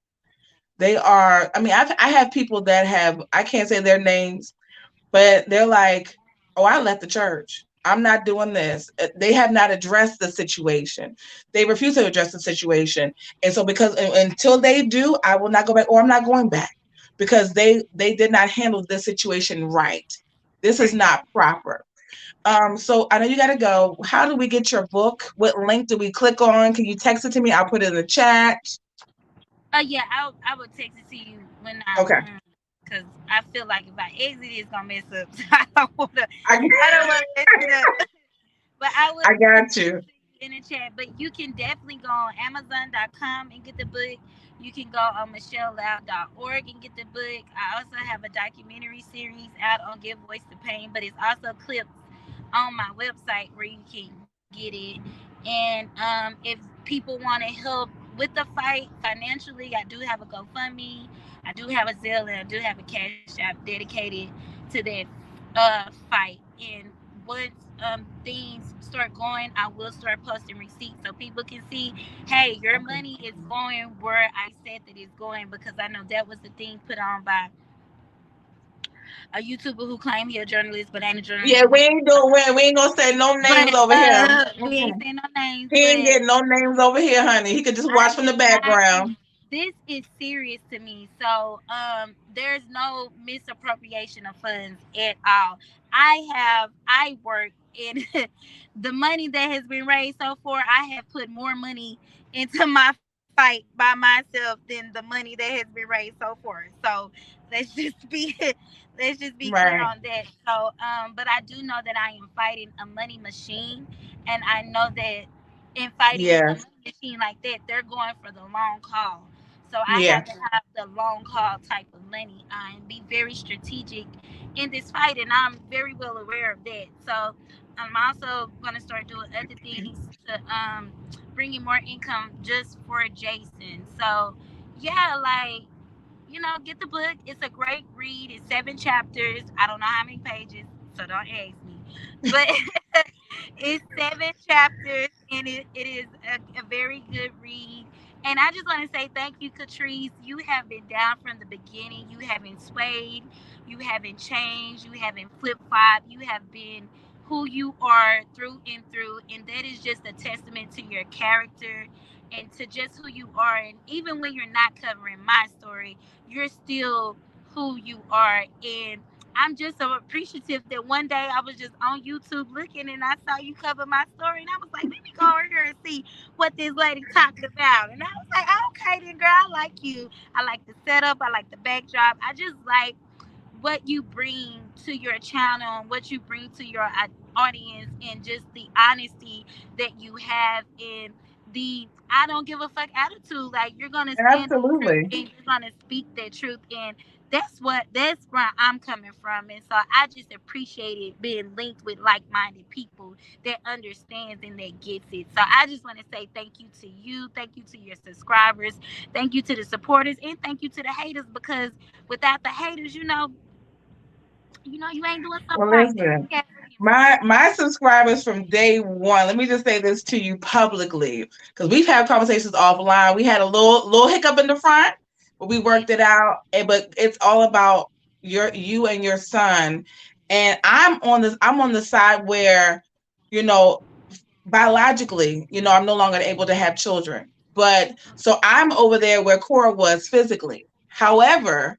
They are. I mean, I have people that have, I can't say their names, but they're like, "Oh, I left the church. I'm not doing this." They have not addressed the situation. They refuse to address the situation, and so until they do, I will not go back, or I'm not going back because they did not handle this situation right. This is Right. not proper. So I know you got to go. How do we get your book? What link do we click on? Can you text it to me? I'll put it in the chat. Oh yeah, I would text it to you when Okay. because I feel like if I exit, it's gonna mess up. I don't wanna. I, I don't wanna mess it up. But I will I send got it you. in the chat. But you can definitely go on Amazon.com and get the book. You can go on MichelleLoud.org and get the book. I also have a documentary series out on Give Voice to Pain, but it's also clips on my website where you can get it. And if people want to help with the fight financially, I do have a GoFundMe, I do have a Zelle, and I do have a Cash App dedicated to that fight. And once things start going, I will start posting receipts so people can see, hey, your Okay. money is going where I said that it's going, because I know that was the thing put on by a YouTuber who claimed he a journalist but ain't a Yeah, journalist. we ain't gonna say no names But over here. we ain't Mm-mm. saying no names, He ain't but getting no names over here, honey. He could just I watch from the will not be background. this is serious to me. So there's no misappropriation of funds at all. I work in the money that has been raised so far. I have put more money into my fight by myself than the money that has been raised so far. So let's just be let's just be clear on Right. that. So but I do know that I am fighting a money machine, and I know that in fighting a Yes. money machine like that, they're going for the long haul. So I Yeah. have to have the long haul type of money and be very strategic in this fight, and I'm very well aware of that. So I'm also going to start doing other things to bring in more income just for Jason. So yeah, like, get the book. It's a great read. It's 7 chapters. I don't know how many pages, so don't ask me. But it's 7 chapters, and it is a very good read. And I just want to say thank you, Catrice. You have been down from the beginning. You haven't swayed. You haven't changed. You haven't flip flopped. You have been who you are through and through. And that is just a testament to your character and to just who you are. And even when you're not covering my story, you're still who you are. And I'm just so appreciative that one day I was just on YouTube looking and I saw you cover my story, and I was like, let me go over here and see what this lady talked about. And I was like, oh, okay then, girl, I like you. I like the setup. I like the backdrop. I just like what you bring to your channel and what you bring to your audience, and just the honesty that you have in the I don't give a fuck attitude. Like, you're gonna stand the truth Absolutely. and you're gonna speak that truth, and that's where I'm coming from. And so I just appreciated being linked with like-minded people that understands and that gets it. So I just want to say thank you to you, thank you to your subscribers, thank you to the supporters, and thank you to the haters, because without the haters, you ain't doing something Well, right. That's listen. what My subscribers from day one. Let me just say this to you publicly, because we've had conversations offline. We had a little hiccup in the front, but we yeah. worked it out. But it's all about you and your son. And I'm on the side where, you know, biologically, I'm no longer able to have children. But so I'm over there where Cora was physically. However,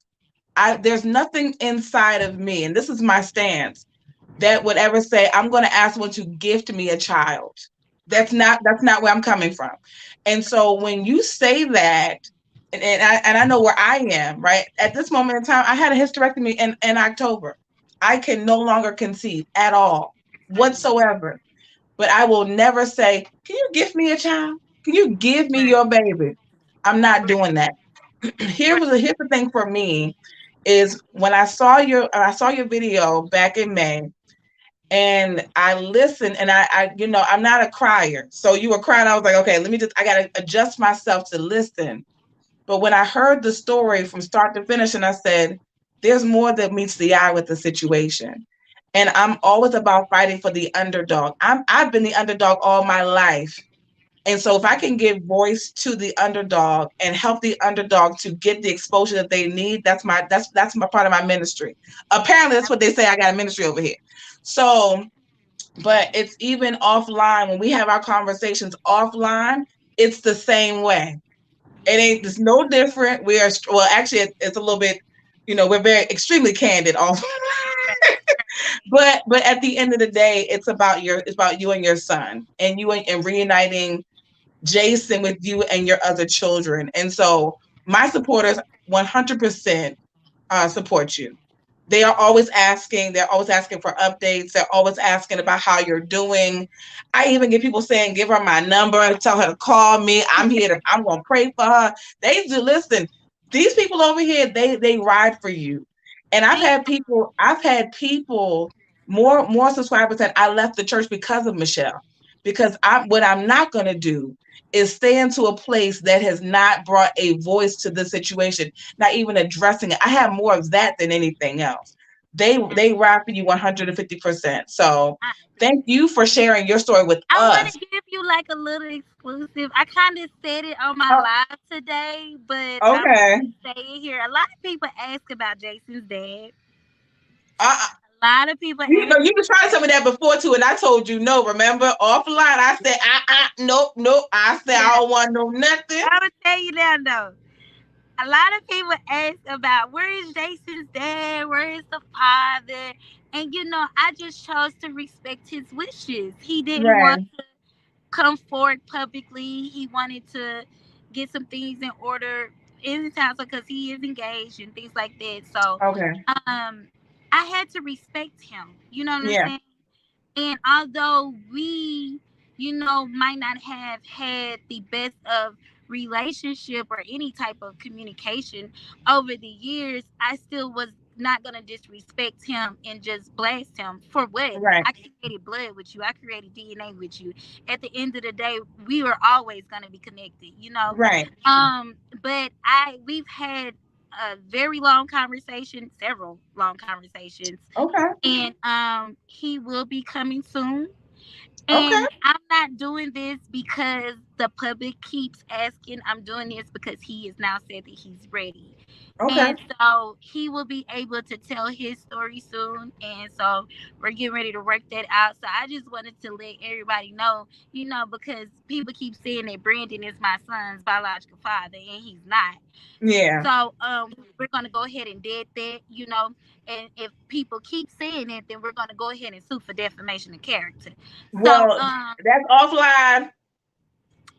there's nothing inside of me, and this is my stance, that would ever say, I'm going to ask someone to gift me a child. That's not where I'm coming from. And so when you say that, and I know where I am, right? At this moment in time, I had a hysterectomy in October. I can no longer conceive at all, whatsoever. But I will never say, can you gift me a child? Can you give me Right, your baby? I'm not right, doing that. right. Here's the thing for me is when I saw your video back in May, and I listened, and I'm not a crier. So you were crying. I was like, okay, I gotta adjust myself to listen. But when I heard the story from start to finish, and I said, there's more that meets the eye with the situation. And I'm always about fighting for the underdog. I've been the underdog all my life. And so if I can give voice to the underdog and help the underdog to get the exposure that they need, that's my part of my ministry. Apparently that's what they say. I got a ministry over here. So, but it's even offline when we have our conversations offline, it's the same way. It's no different. We are, well, actually it's a little bit, we're very extremely candid off. Right, But at the end of the day, it's about you and your son, and and reuniting Jason with you and your other children. And so my supporters 100% support you. They're always asking for updates. They're always asking about how you're doing. I even get people saying, give her my number and tell her to call me. I'm going to pray for her. They do. Listen, these people over here, they ride for you. And right. I've had people, more subscribers, that I left the church because of Michelle. Because what I'm not going to do is stay into a place that has not brought a voice to the situation, not even addressing it. I have more of that than anything else. They ride for you 150%. So I thank appreciate you it. for sharing your story with I want us. to give you like a little exclusive. I kind of said it on my Oh, live today, but I'm okay. gonna say it here. A lot of people ask about Jason's dad. Uh, A lot of people you know, ask. you were trying some of that before too, and I told you no. Remember, offline, I said, nope, nope. I said I Yeah, don't want no nothing. I'm gonna tell you now though. A lot of people ask about where is Jason's dad, where is the father, and I just chose to respect his wishes. He didn't want Right. to come forward publicly. He wanted to get some things in order in his house because he is engaged and things like that. So, Okay. I had to respect him. You know what I'm Yeah. saying? And although we, might not have had the best of relationship or any type of communication over the years, I still was not gonna disrespect him and just blast him for what? Right. I created blood with you. I created DNA with you. At the end of the day, we were always gonna be connected. Right. But we've had a very long conversation, several long conversations, Okay. and he will be coming soon. Okay. And I'm not doing this because the public keeps asking. I'm doing this because he has now said that he's ready. Okay. And so he will be able to tell his story soon. And so we're getting ready to work that out. So I just wanted to let everybody know, because people keep saying that Brandon is my son's biological father, and he's not. Yeah. So we're gonna go ahead and dead that. And if people keep saying it, then we're gonna go ahead and sue for defamation of character. So Well, that's offline.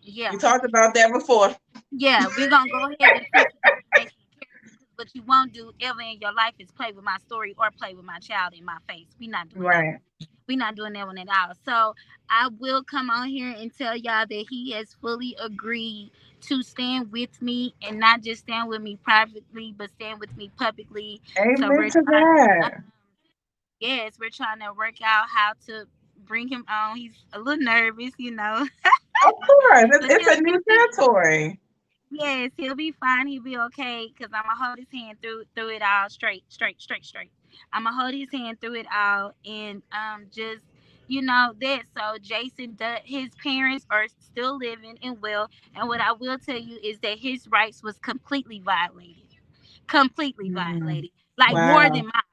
yeah, We talked about that before. yeah, we're gonna go ahead and sue for defamation of character. Because what you won't do ever in your life is play with my story or play with my child in my face. We're not doing that. Right. We're not doing that one at all. So I will come on here and tell y'all that he has fully agreed to stand with me, and not just stand with me privately, but stand with me publicly. So Amen we're to trying to, that. yes, we're trying to work out how to bring him on. He's a little nervous. Of course. It's, But it's a new territory. yes, he'll be fine. He'll be okay. Cause I'm gonna hold his hand through it all, straight, straight, straight, straight. I'm gonna hold his hand through it all, and just that. So Jason, his parents are still living and well. And what I will tell you is that his rights was completely Mm. violated, like more Wow. than mine.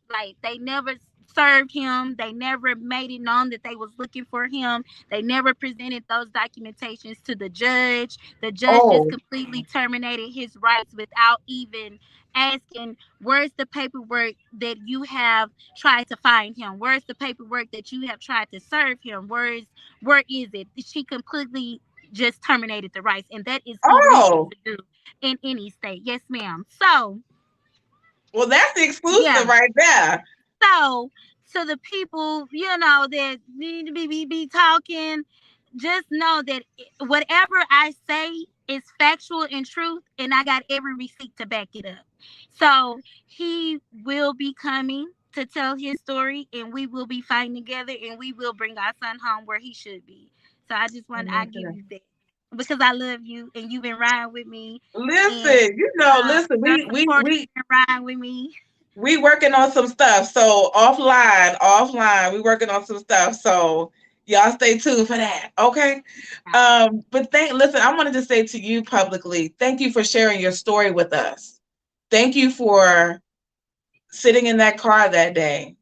Like they never served him. They never made it known that they was looking for him. They never presented those documentations to the judge. The judge just Oh. completely terminated his rights without even asking, where's the paperwork that you have tried to find him? Where's the paperwork that you have tried to serve him? Where is it? She completely just terminated the rights, and that is illegal Oh. to do in any state. Yes, ma'am. So Well, that's the exclusive yeah. right there. So to the people, that need to be talking, just know that whatever I say is factual and truth, and I got every receipt to back it up. So he will be coming to tell his story, and we will be fighting together, and we will bring our son home where he should be. So I Amen to give that. you that because I love you, and you've been riding with me, and Listen, listen, your we we support we has been riding with me. we working on some stuff. So offline, we working on some stuff. So y'all stay tuned for that. Okay. But listen, I wanted to say to you publicly, thank you for sharing your story with us. Thank you for sitting in that car that day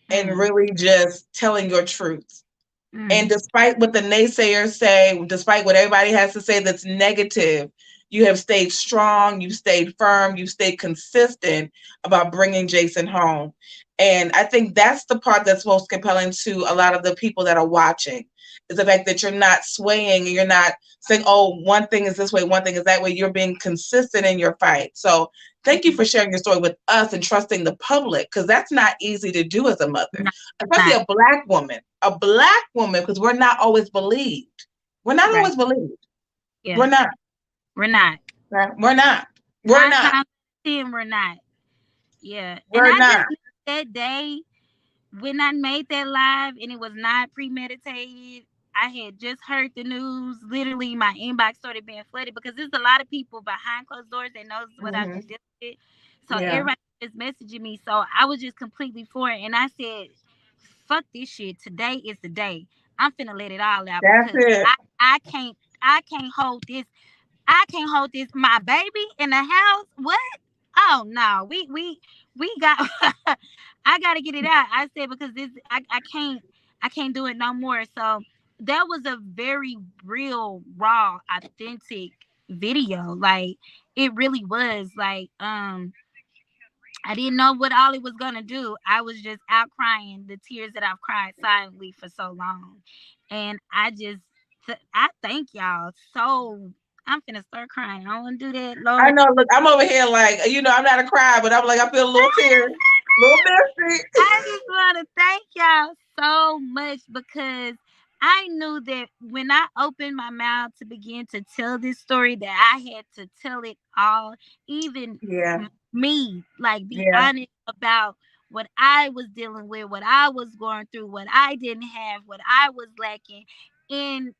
and Mm, really just telling your truth. And mm. despite what the naysayers say, despite what everybody has to say that's negative, you have stayed strong, you've stayed firm, you've stayed consistent about bringing Jason home. And I think that's the part that's most compelling to a lot of the people that are watching is the fact that you're not swaying and you're not saying, oh, one thing is this way, one thing is that way. You're being consistent in your fight. So thank you for sharing your story with us and trusting the public because that's not easy to do as a mother, No, especially not. a black woman, because we're not always believed. We're not Right. always believed. Yeah. We're not. We're not. Right? We're not. We're Nine not. times 10, we're not. Yeah. And We're I not. just knew that day when I made that live and it was not premeditated. I had just heard the news. Literally, my inbox started being flooded because there's a lot of people behind closed doors that knows what I've Hmm. been dealing with. So Yeah. everybody was messaging me. So I was just completely for it. And I said, fuck this shit. Today is the day. I'm finna let it all out That's because it. I can't hold this. I can't hold this. My baby in the house. What? Oh no. We got. I gotta get it out. I said because I can't do it no more. So that was a very real, raw, authentic video. Like, it really was like I didn't know what Ollie was gonna do. I was just out crying the tears that I've cried silently for so long, and I thank y'all. So I'm finna start crying. I don't want to do that, I Lord. know. Look, I'm over here like, I'm not a cry, but I'm like, I feel a little tear, little messy. I just want to thank y'all so much because I knew that when I opened my mouth to begin to tell this story, that I had to tell it all, even Yeah, me, like be yeah. honest about what I was dealing with, what I was going through, what I didn't have, what I was lacking. And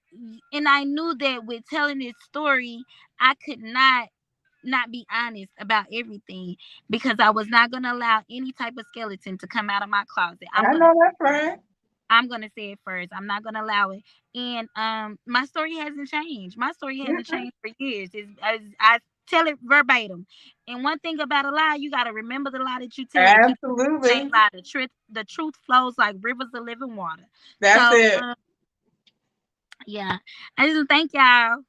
and I knew that with telling this story, I could not be honest about everything because I was not going to allow any type of skeleton to come out of my closet. I know that's right. I'm gonna say it first. I'm not gonna allow it. And my story hasn't changed. My story hasn't Mhm. changed for years. I tell it verbatim. And one thing about a lie, you gotta remember the lie that you tell to keep that Absolutely. lie. The truth flows like rivers of living water. That's So it. yeah, I just thank y'all.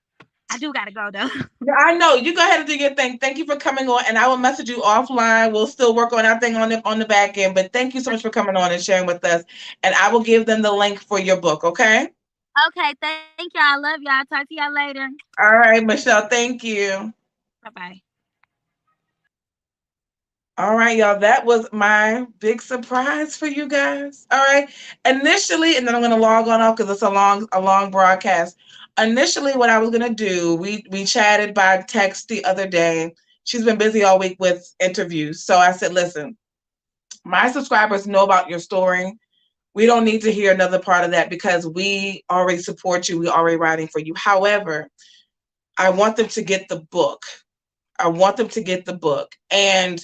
I do gotta go though. Yeah, I know. You go ahead and do your thing. Thank you for coming on, and I will message you offline. We'll still work on our thing on the back end, but thank you so much for coming on and sharing with us. And I will give them the link for your book. Okay. Okay, thank y'all. I love y'all. Talk to y'all later. All right, Michelle. Thank you. Bye bye. All right, y'all. That was my big surprise for you guys. All right. Initially, and then I'm gonna log on off because it's a long broadcast. Initially, what I was gonna do, we chatted by text the other day. She's been busy all week with interviews. So I said, listen, my subscribers know about your story. We don't need to hear another part of that because we already support you. We already writing for you. However, I want them to get the book. I want them to get the book. And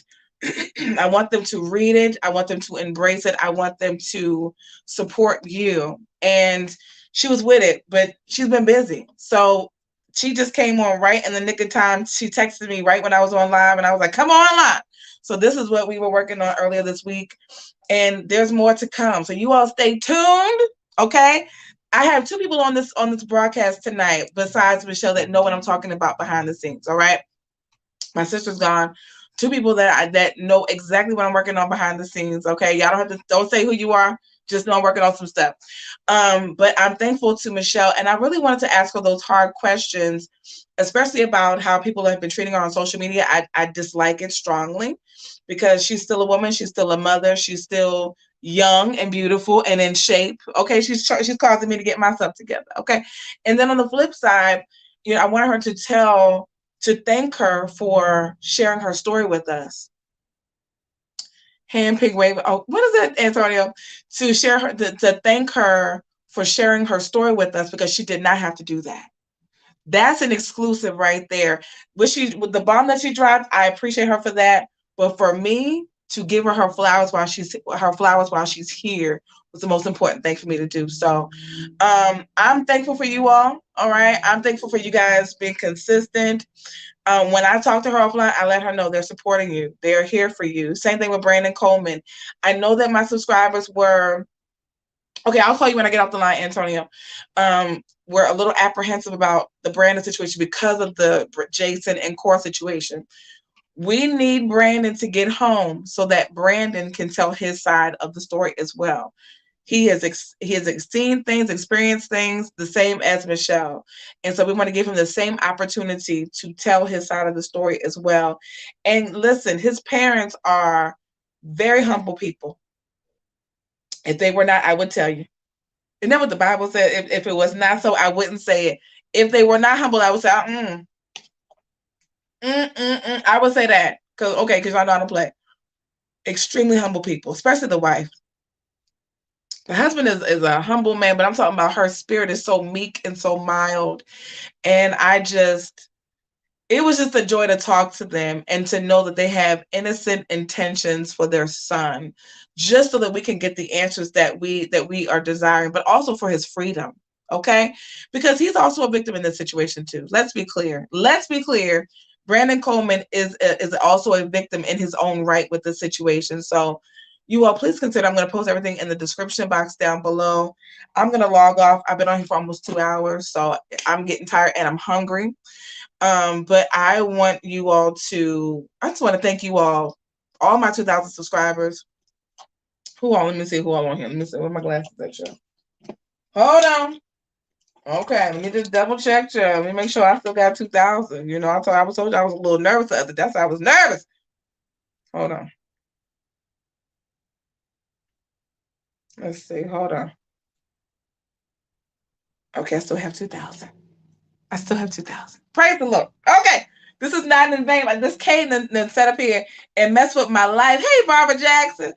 I want them to read it. I want them to embrace it. I want them to support you. And she was with it, but she's been busy. So she just came on right in the nick of time. She texted me right when I was on live, and I was like, come on live. So this is what we were working on earlier this week. And there's more to come. So you all stay tuned. Okay. I have two people on this broadcast tonight besides Michelle that know what I'm talking about behind the scenes. All right. My sister's gone. Two people that know exactly what I'm working on behind the scenes. Okay, y'all don't say who you are. Just know I'm working on some stuff. But I'm thankful to Michelle, and I really wanted to ask her those hard questions, especially about how people have been treating her on social media. I dislike it strongly because she's still a woman. She's still a mother. She's still young and beautiful and in shape. Okay, she's causing me to get myself together. Okay, and then on the flip side, I want her to thank her for sharing her story with us. Handpick wave. Oh, what is it, Antonio? To share her, to thank her for sharing her story with us because she did not have to do that. That's an exclusive right there. With the bomb that she dropped, I appreciate her for that. But for me to give her flowers while she's here was the most important thing for me to do. So I'm thankful for you all. All right. I'm thankful for you guys being consistent. When I talk to her offline, I let her know they're supporting you. They're here for you. Same thing with Brandon Coleman. I know that my subscribers were okay. I'll call you when I get off the line, Antonio. We're a little apprehensive about the Brandon situation because of the Jason and Core situation. We need Brandon to get home so that Brandon can tell his side of the story as well. He has seen things, experienced things the same as Michelle, and so we want to give him the same opportunity to tell his side of the story as well. And listen, his parents are very humble people. If they were not, I would tell you. Isn't that what the Bible said? If it was not so, I wouldn't say it. If they were not humble, I would say, I would say that because I know how to play. Extremely humble people, especially the wife. The husband is a humble man, but I'm talking about her spirit is so meek and so mild. And it was just a joy to talk to them and to know that they have innocent intentions for their son, just so that we can get the answers that we are desiring, but also for his freedom. Okay? Because he's also a victim in this situation too. Let's be clear. Let's be clear. Brandon Coleman is also a victim in his own right with the situation. So you all please consider, I'm going to post everything in the description box down below. I'm going to log off. I've been on here for almost 2 hours, so I'm getting tired and I'm hungry. But I want you all to, I just want to thank you all my 2,000 subscribers. Let me see who all on here. Let me see where my glasses at, y'all. Hold on. Okay, let me just double check, y'all. Let me make sure I still got 2,000. You know, I told you I was a little nervous the other day. That's why I was nervous. Hold on. Let's see. Hold on. Okay, I still have 2,000. I still have 2,000. Praise the Lord. Okay, this is not in vain. Like this came and set up here and messed with my life. Hey, Barbara Jackson.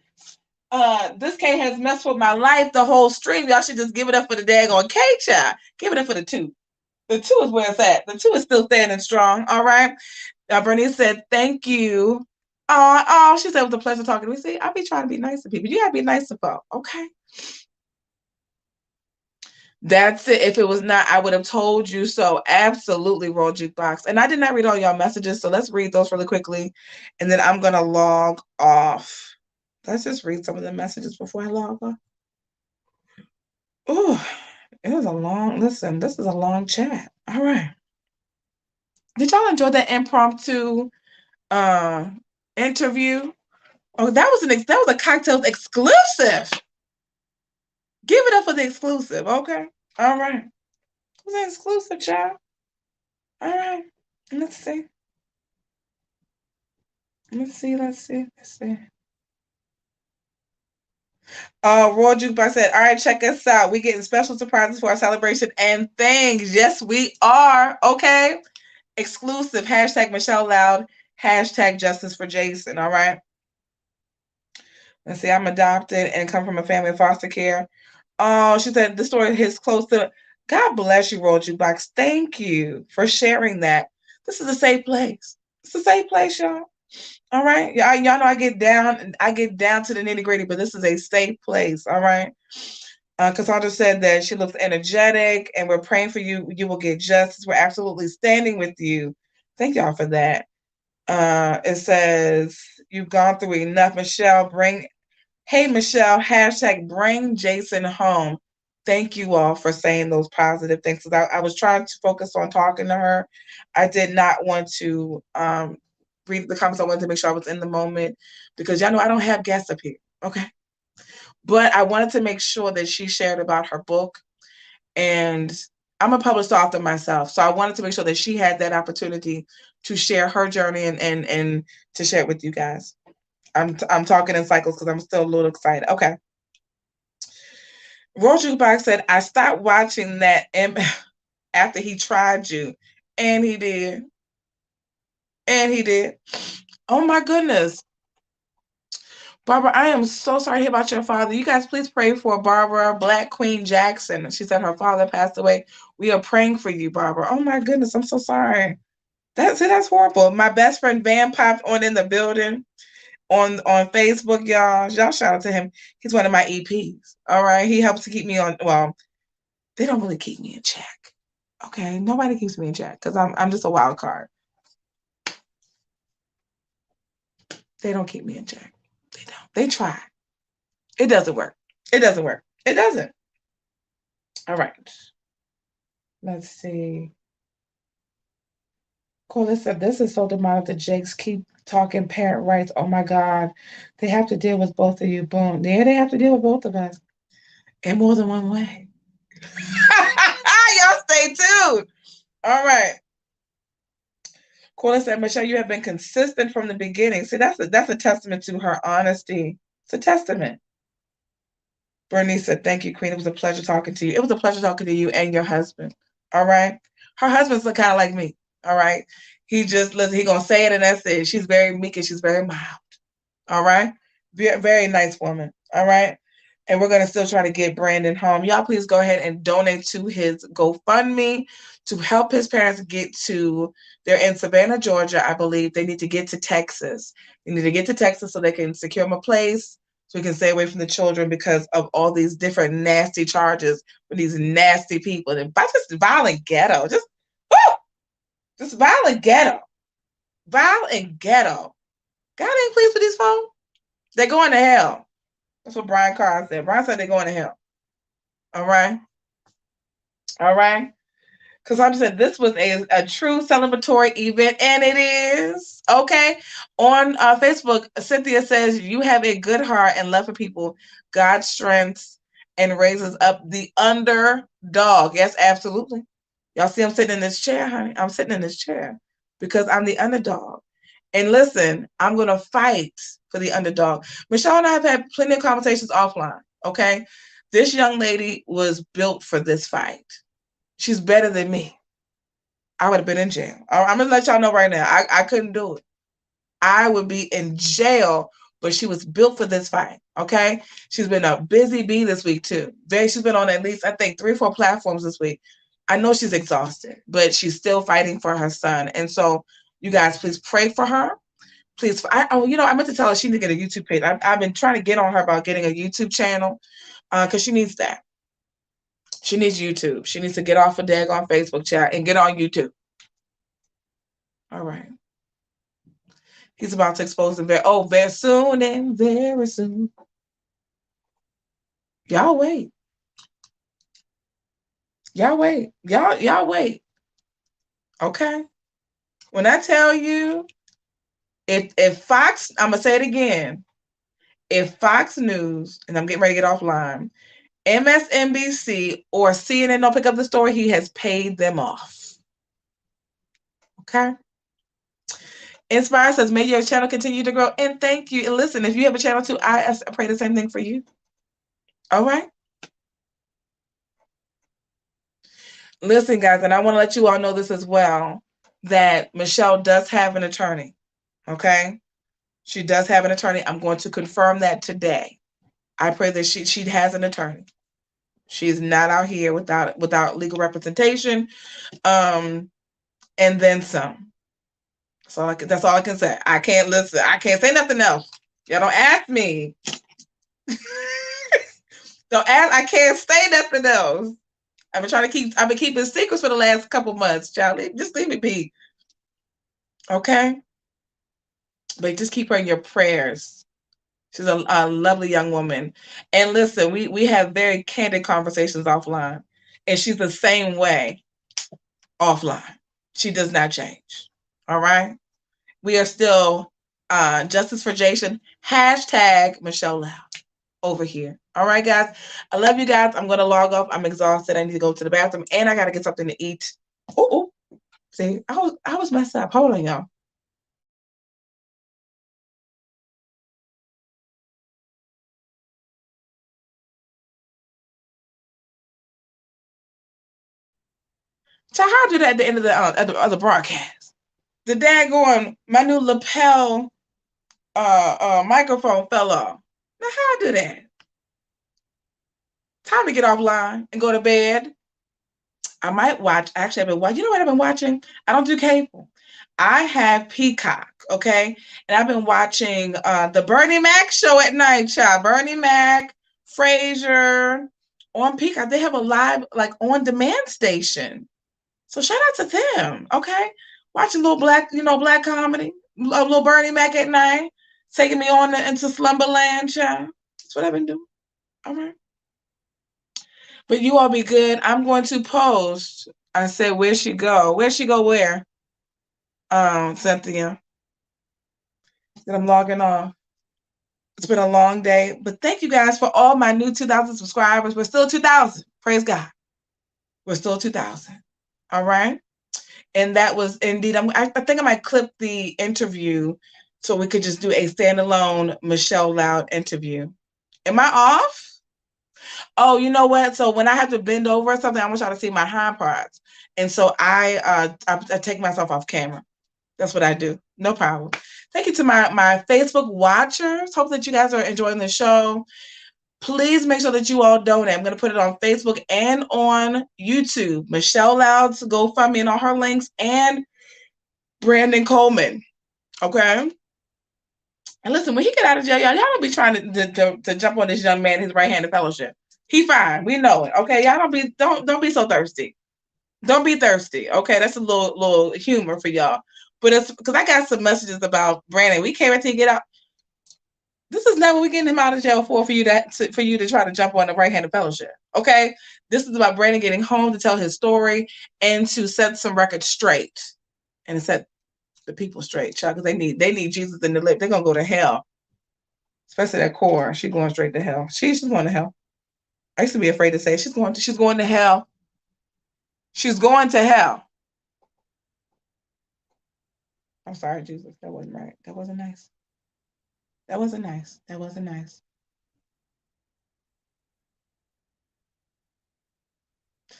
This K has messed with my life the whole stream. Y'all should just give it up for the daggone K-Child. Give it up for the 2. The 2 is where it's at. The 2 is still standing strong. All right. Bernice said, thank you. She said it was a pleasure talking to me. See, I be trying to be nice to people. You gotta be nice to folks. Okay. That's it. If it was not, I would have told you so. Absolutely, Roll Jukebox. And I did not read all y'all messages, so let's read those really quickly. And then I'm gonna log off. Let's just read some of the messages before I log off. Oh, it was a long, listen, this is a long chat. All right. Did y'all enjoy that impromptu interview? Oh, that was a cocktails exclusive. Give it up for the exclusive, okay? All right. It was an exclusive, child. All right. Let's see. Let's see. Roy Jukebox said, all right, check us out. We getting special surprises for our celebration and things. Yes, we are. Okay. Exclusive. Hashtag Michelle Loud. Hashtag Justice for Jason. All right. Let's see. I'm adopted and come from a family of foster care. Oh, she said the story hits close to. God bless you, Roll Jukebox. Thank you for sharing that. This is a safe place. It's a safe place, y'all. All right. Y'all know I get down to the nitty-gritty, but this is a safe place. All right. Cassandra said that she looks energetic and we're praying for you. You will get justice. We're absolutely standing with you. Thank y'all for that. It says you've gone through enough, Michelle. Hey, Michelle, hashtag bring Jason home. Thank you all for saying those positive things. I was trying to focus on talking to her. I did not want to read the comments. I wanted to make sure I was in the moment because y'all know I don't have guests up here. Okay. But I wanted to make sure that she shared about her book. And I'm a published author myself. So I wanted to make sure that she had that opportunity to share her journey and to share it with you guys. I'm talking in cycles because I'm still a little excited. Okay. Roll Jukebox said, I stopped watching that after he tried you. And he did. Oh my goodness. Barbara, I am so sorry to hear about your father. You guys please pray for Barbara Black Queen Jackson. She said her father passed away. We are praying for you, Barbara. Oh my goodness, I'm so sorry. That's horrible. My best friend Van popped on in the building on Facebook, y'all. Y'all shout out to him. He's one of my EPs. All right. He helps to keep me on. Well, they don't really keep me in check. Okay. Nobody keeps me in check because I'm just a wild card. They don't keep me in check. They don't. They try. It doesn't work. It doesn't. All right. Let's see. Cola said, this is so demonic. The Jakes keep talking parent rights. Oh my God. They have to deal with both of you. Boom. Yeah, they have to deal with both of us in more than one way. Y'all stay tuned. All right. Cola said, Michelle, you have been consistent from the beginning. See, that's a testament to her honesty. It's a testament. Bernice said, thank you, Queen. It was a pleasure talking to you. It was a pleasure talking to you and your husband. All right. Her husband's kind of like me. All right. He just listen, he gonna say it and that's it. She's very meek and she's very mild. All right. Very, very nice woman. All right. And we're gonna still try to get Brandon home. Y'all please go ahead and donate to his GoFundMe to help his parents get to, they're in Savannah, Georgia, I believe. They need to get to Texas. They need to get to Texas so they can secure him a place so we can stay away from the children because of all these different nasty charges for these nasty people. And just violent ghetto. Just violent ghetto. Violent ghetto. God ain't pleased with these folks. They're going to hell. That's what Brian Carr said. Brian said they're going to hell. All right. Because I'm saying this was a true celebratory event, and it is. Okay. On Facebook, Cynthia says, you have a good heart and love for people. God strengthens and raises up the underdog. Yes, absolutely. Y'all see I'm sitting in this chair, honey? I'm sitting in this chair because I'm the underdog. And listen, I'm going to fight for the underdog. Michelle and I have had plenty of conversations offline, okay? This young lady was built for this fight. She's better than me. I would have been in jail. I'm going to let y'all know right now. I couldn't do it. I would be in jail, but she was built for this fight, okay? She's been a busy bee this week, too. She's been on at least, I think, 3 or 4 platforms this week. I know she's exhausted, but she's still fighting for her son. And so you guys, please pray for her. Please. I meant to tell her she needs to get a YouTube page. I've been trying to get on her about getting a YouTube channel because she needs that. She needs YouTube. She needs to get off a daggone Facebook chat and get on YouTube. All right. He's about to expose them very soon and very soon. Y'all wait. Y'all wait. Y'all wait. Okay. When I tell you, if Fox, I'm gonna say it again. If Fox News, and I'm getting ready to get offline, MSNBC or CNN don't pick up the story, he has paid them off. Okay. Inspire says, may your channel continue to grow. And thank you. And listen, if you have a channel too, I pray the same thing for you. All right. Listen, guys, and I want to let you all know this as well, that Michelle does have an attorney. Okay. She does have an attorney. I'm going to confirm that today. I pray that she has an attorney. She's not out here without legal representation. And then some. That's all I can say. I can't listen. I can't say nothing else. Y'all don't ask me. Don't ask. I can't say nothing else. I've been keeping secrets for the last couple months, child. Just leave me be. Okay? But just keep her in your prayers. She's a lovely young woman. And listen, we have very candid conversations offline. And she's the same way offline. She does not change. All right? We are still Justice for Jason. # Michelle Loud over here. All right, guys. I love you guys. I'm going to log off. I'm exhausted. I need to go to the bathroom. And I got to get something to eat. Oh, see, I was messed up. Hold on, y'all. So how I do that at the end of the broadcast? The daggone, my new lapel microphone fell off. Now how I do that? Time to get offline and go to bed. I might watch. Actually, I've been watching. You know what I've been watching? I don't do cable. I have Peacock, okay? And I've been watching the Bernie Mac show at night, child. Bernie Mac, Frasier on Peacock. They have a live, like, on-demand station. So shout out to them, okay? Watching little black comedy, little Bernie Mac at night, taking me on into slumberland, child. That's what I've been doing. All right. But you all be good. I'm going to post. I said, where'd she go? Where'd she go where? Cynthia. That I'm logging off. It's been a long day. But thank you guys for all my new 2,000 subscribers. We're still 2,000. Praise God. We're still 2,000. All right. And that was indeed, I think I might clip the interview so we could just do a standalone Michelle Loud interview. Am I off? Oh, you know what? So when I have to bend over or something, I want y'all to see my hind parts. And so I take myself off camera. That's what I do. No problem. Thank you to my Facebook watchers. Hope that you guys are enjoying the show. Please make sure that you all donate. I'm going to put it on Facebook and on YouTube. Michelle Loud's GoFundMe and all her links, and Brandon Coleman. Okay? And listen, when he get out of jail, y'all don't be trying to jump on this young man, his right-handed fellowship. He fine. We know it. Okay? Y'all don't be so thirsty. Don't be thirsty. Okay? That's a little humor for y'all. But it's because I got some messages about Brandon. We can't wait till he get out. This is not what we're getting him out of jail for you to try to jump on the right-handed fellowship. Okay? This is about Brandon getting home to tell his story and to set some records straight. And set the people straight, child, because they need Jesus in the lip. They're gonna go to hell. Especially that core. She's going straight to hell. She's going to hell. I used to be afraid to say she's going to hell. She's going to hell. I'm sorry, Jesus. That wasn't right. That wasn't nice. That wasn't nice. That wasn't nice.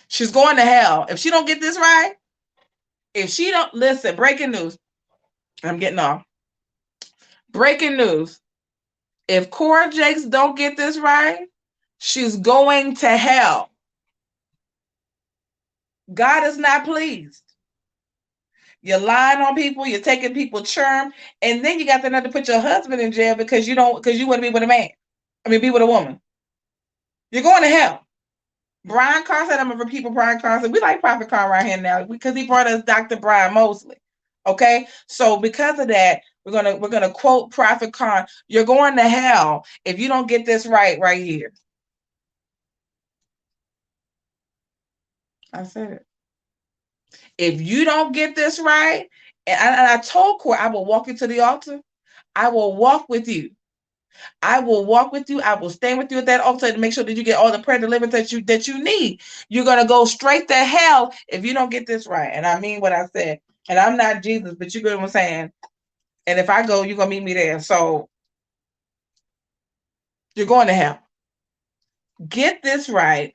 She's going to hell. If she don't get this right, if she don't listen, breaking news. I'm getting off. Breaking news. If Cora Jakes don't get this right, she's going to hell. God is not pleased. You're lying on people, you're taking people's charm, and then you got to to put your husband in jail because you want to be with a man. Be with a woman. You're going to hell. Brian Carr said, I'm gonna repeat what Brian Carr said. We like Prophet Carr right here now because he brought us Dr. Brian Mosley. Okay, so because of that, we're gonna quote Prophet Carr. You're going to hell if you don't get this right here. I said it. If you don't get this right, and I told Court, I will walk you to the altar. I will walk with you. I will walk with you. I will stand with you at that altar to make sure that you get all the prayer deliverance that you need. You're going to go straight to hell if you don't get this right. And I mean what I said. And I'm not Jesus, but you get what I'm saying. And if I go, you're going to meet me there. So you're going to hell. Get this right.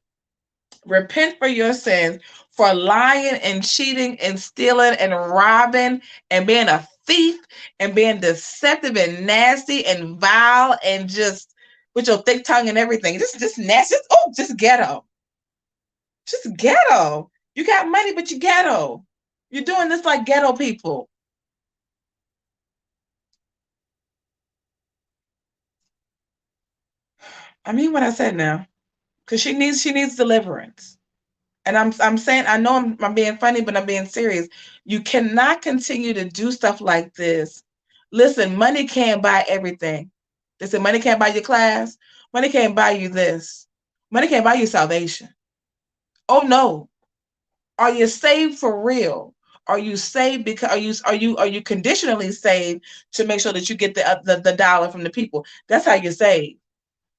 Repent for your sins, for lying and cheating and stealing and robbing and being a thief and being deceptive and nasty and vile and just with your thick tongue and everything. Just nasty. Just ghetto. Just ghetto. You got money, but you ghetto. You're doing this like ghetto people. I mean what I said now. Because she needs deliverance. And I'm saying, I know I'm being funny, but I'm being serious. You cannot continue to do stuff like this. Listen, money can't buy everything. Listen, money can't buy your class. Money can't buy you this. Money can't buy you salvation. Oh no. Are you saved for real? Are you saved because are you conditionally saved to make sure that you get the dollar from the people? That's how you're saved.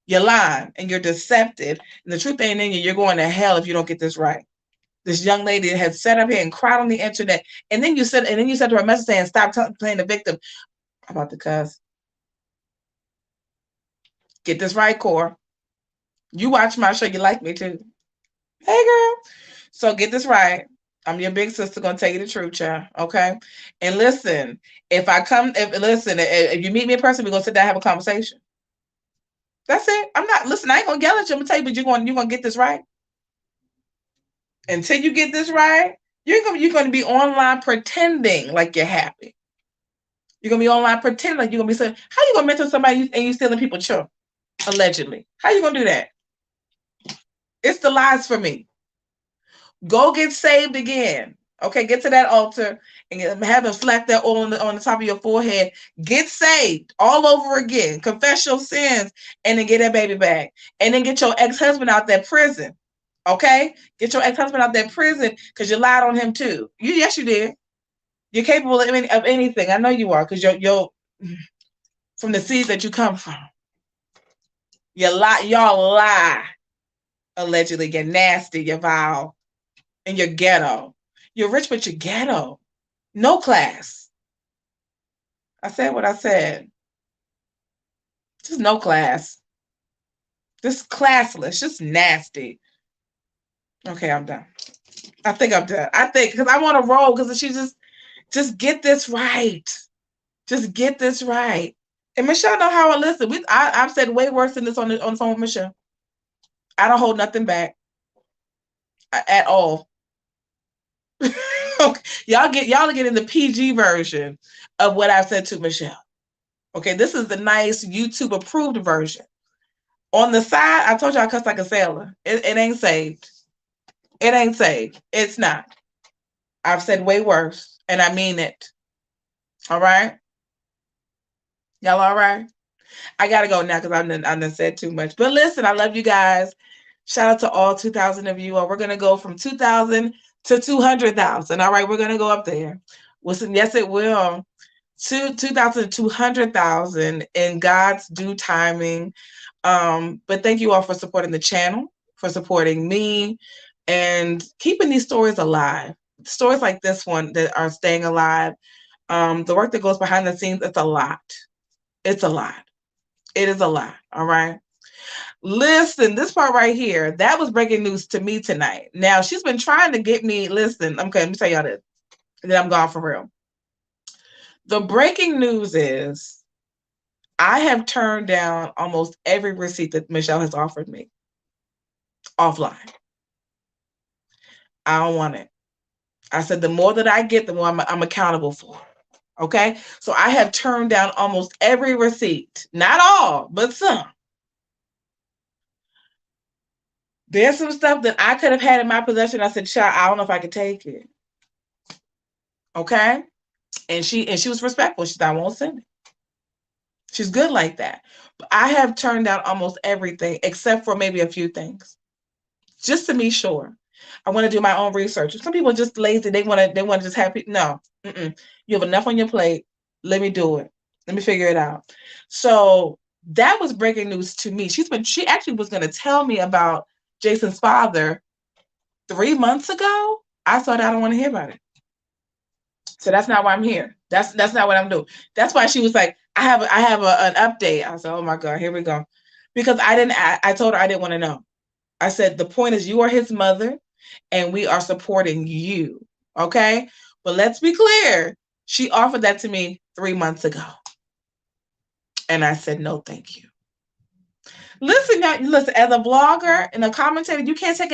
You're lying and you're deceptive. And the truth ain't in you. You're going to hell if you don't get this right. This young lady had sat up here and cried on the internet, and then you said to her a message saying, "Stop playing the victim." I'm about to cuss. Get this right, Core. You watch my show, you like me too. Hey, girl. So get this right. I'm your big sister, gonna tell you the truth, child. Okay. And listen, if you meet me in person, we're gonna sit down and have a conversation. That's it. I ain't gonna yell at you. I'm gonna tell you, but you're gonna get this right. Until you get this right, you're gonna be online pretending like you're happy. You're gonna be online pretending like you're gonna be saying, how you gonna mentor somebody and you stealing people's children? Allegedly. How you gonna do that? It's the lies for me. Go get saved again. Okay, get to that altar and have them slap that oil on the top of your forehead. Get saved all over again. Confess your sins and then get that baby back. And then get your ex-husband out that prison. Okay? Get your ex-husband out that prison because you lied on him too. Yes, you did. You're capable of anything. I know you are because you're from the seeds that you come from. Y'all lie. Allegedly, you're nasty, you're vile, and you're ghetto. You're rich, but you're ghetto. No class. I said what I said. Just no class. Just classless. Just nasty. Okay, I'm done. I think I'm done. Because I want to roll because she just get this right. Just get this right. And Michelle know how I listen. I've said way worse than this on the phone with Michelle. I don't hold nothing back at all. Okay. Y'all get in the PG version of what I said to Michelle. Okay, this is the nice YouTube approved version. On the side, I told you I cuss like a sailor. It ain't saved. It ain't saved. It's not. I've said way worse, and I mean it. All right? Y'all all right? I gotta go now because I done said too much. But listen, I love you guys. Shout out to all 2,000 of you. We're gonna go from 2,000 to 200,000. All right, we're gonna go up there. Listen, yes, it will. 2,000 to 200,000 in God's due timing. But thank you all for supporting the channel, for supporting me, and keeping these stories alive. Stories like this one that are staying alive. The work that goes behind the scenes, it's a lot. It's a lot. It is a lot. All right. Listen, this part right here, that was breaking news to me tonight. Now, she's been trying to get me, listen, okay, let me tell y'all this, and then I'm gone for real. The breaking news is I have turned down almost every receipt that Michelle has offered me offline. I don't want it. I said the more that I get, the more I'm accountable for. Okay? So I have turned down almost every receipt. Not all, but some. There's some stuff that I could have had in my possession. I said, child, I don't know if I could take it. Okay? And she was respectful. She said, I won't send it. She's good like that. But I have turned down almost everything except for maybe a few things. Just to be sure. I want to do my own research. Some people are just lazy. They want to just have people. No. You have enough on your plate. Let me do it. Let me figure it out. So that was breaking news to me. She actually was going to tell me about Jason's father 3 months ago. I thought I don't want to hear about it. So that's not why I'm here. That's not what I'm doing. That's why she was like, I have an update. I said, oh my God, here we go. Because I told her I didn't want to know. I said, the point is you are his mother and we are supporting you. Okay. But let's be clear. She offered that to me 3 months ago. And I said, no, thank you. Listen, as a blogger and a commentator, you can't take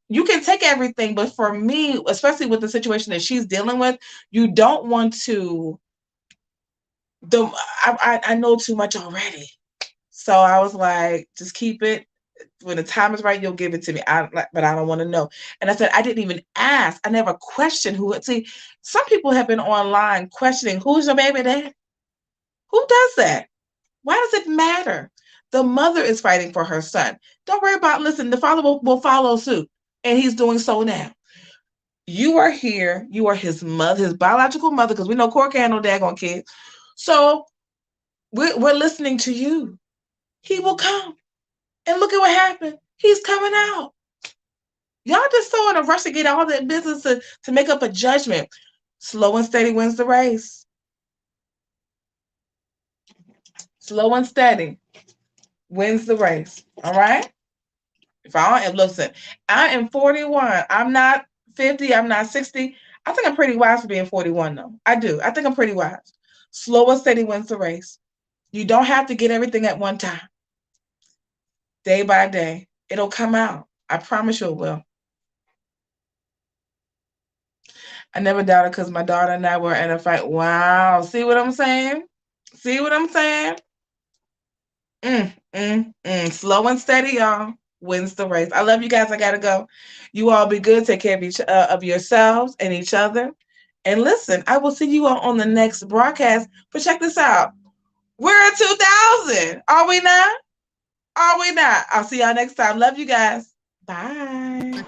you can take everything, but for me, especially with the situation that she's dealing with, you don't want to. I know too much already, so I was like, just keep it. When the time is right, you'll give it to me. But I don't want to know. And I said, I didn't even ask. I never questioned who. See, some people have been online questioning who's your baby dad. Who does that? Why does it matter? The mother is fighting for her son. Don't worry about, listen, the father will follow suit. And he's doing so now. You are here. You are his mother, his biological mother, because we know Court can't handle daggone kids. So we're listening to you. He will come. And look at what happened. He's coming out. Y'all just so in a rush to get all that business to make up a judgment. Slow and steady wins the race. Slow and steady wins the race. All right? Listen, I am 41. I'm not 50. I'm not 60. I think I'm pretty wise for being 41, though. I do. I think I'm pretty wise. Slow and steady wins the race. You don't have to get everything at one time. Day by day. It'll come out. I promise you it will. I never doubted because my daughter and I were in a fight. Wow. See what I'm saying? See what I'm saying? Slow and steady, y'all, wins the race. I love you guys. I gotta go. You all be good. Take care of yourselves and each other. And listen, I will see you all on the next broadcast. But check this out. We're at 2,000. Are we not? Are we not? I'll see y'all next time. Love you guys. Bye.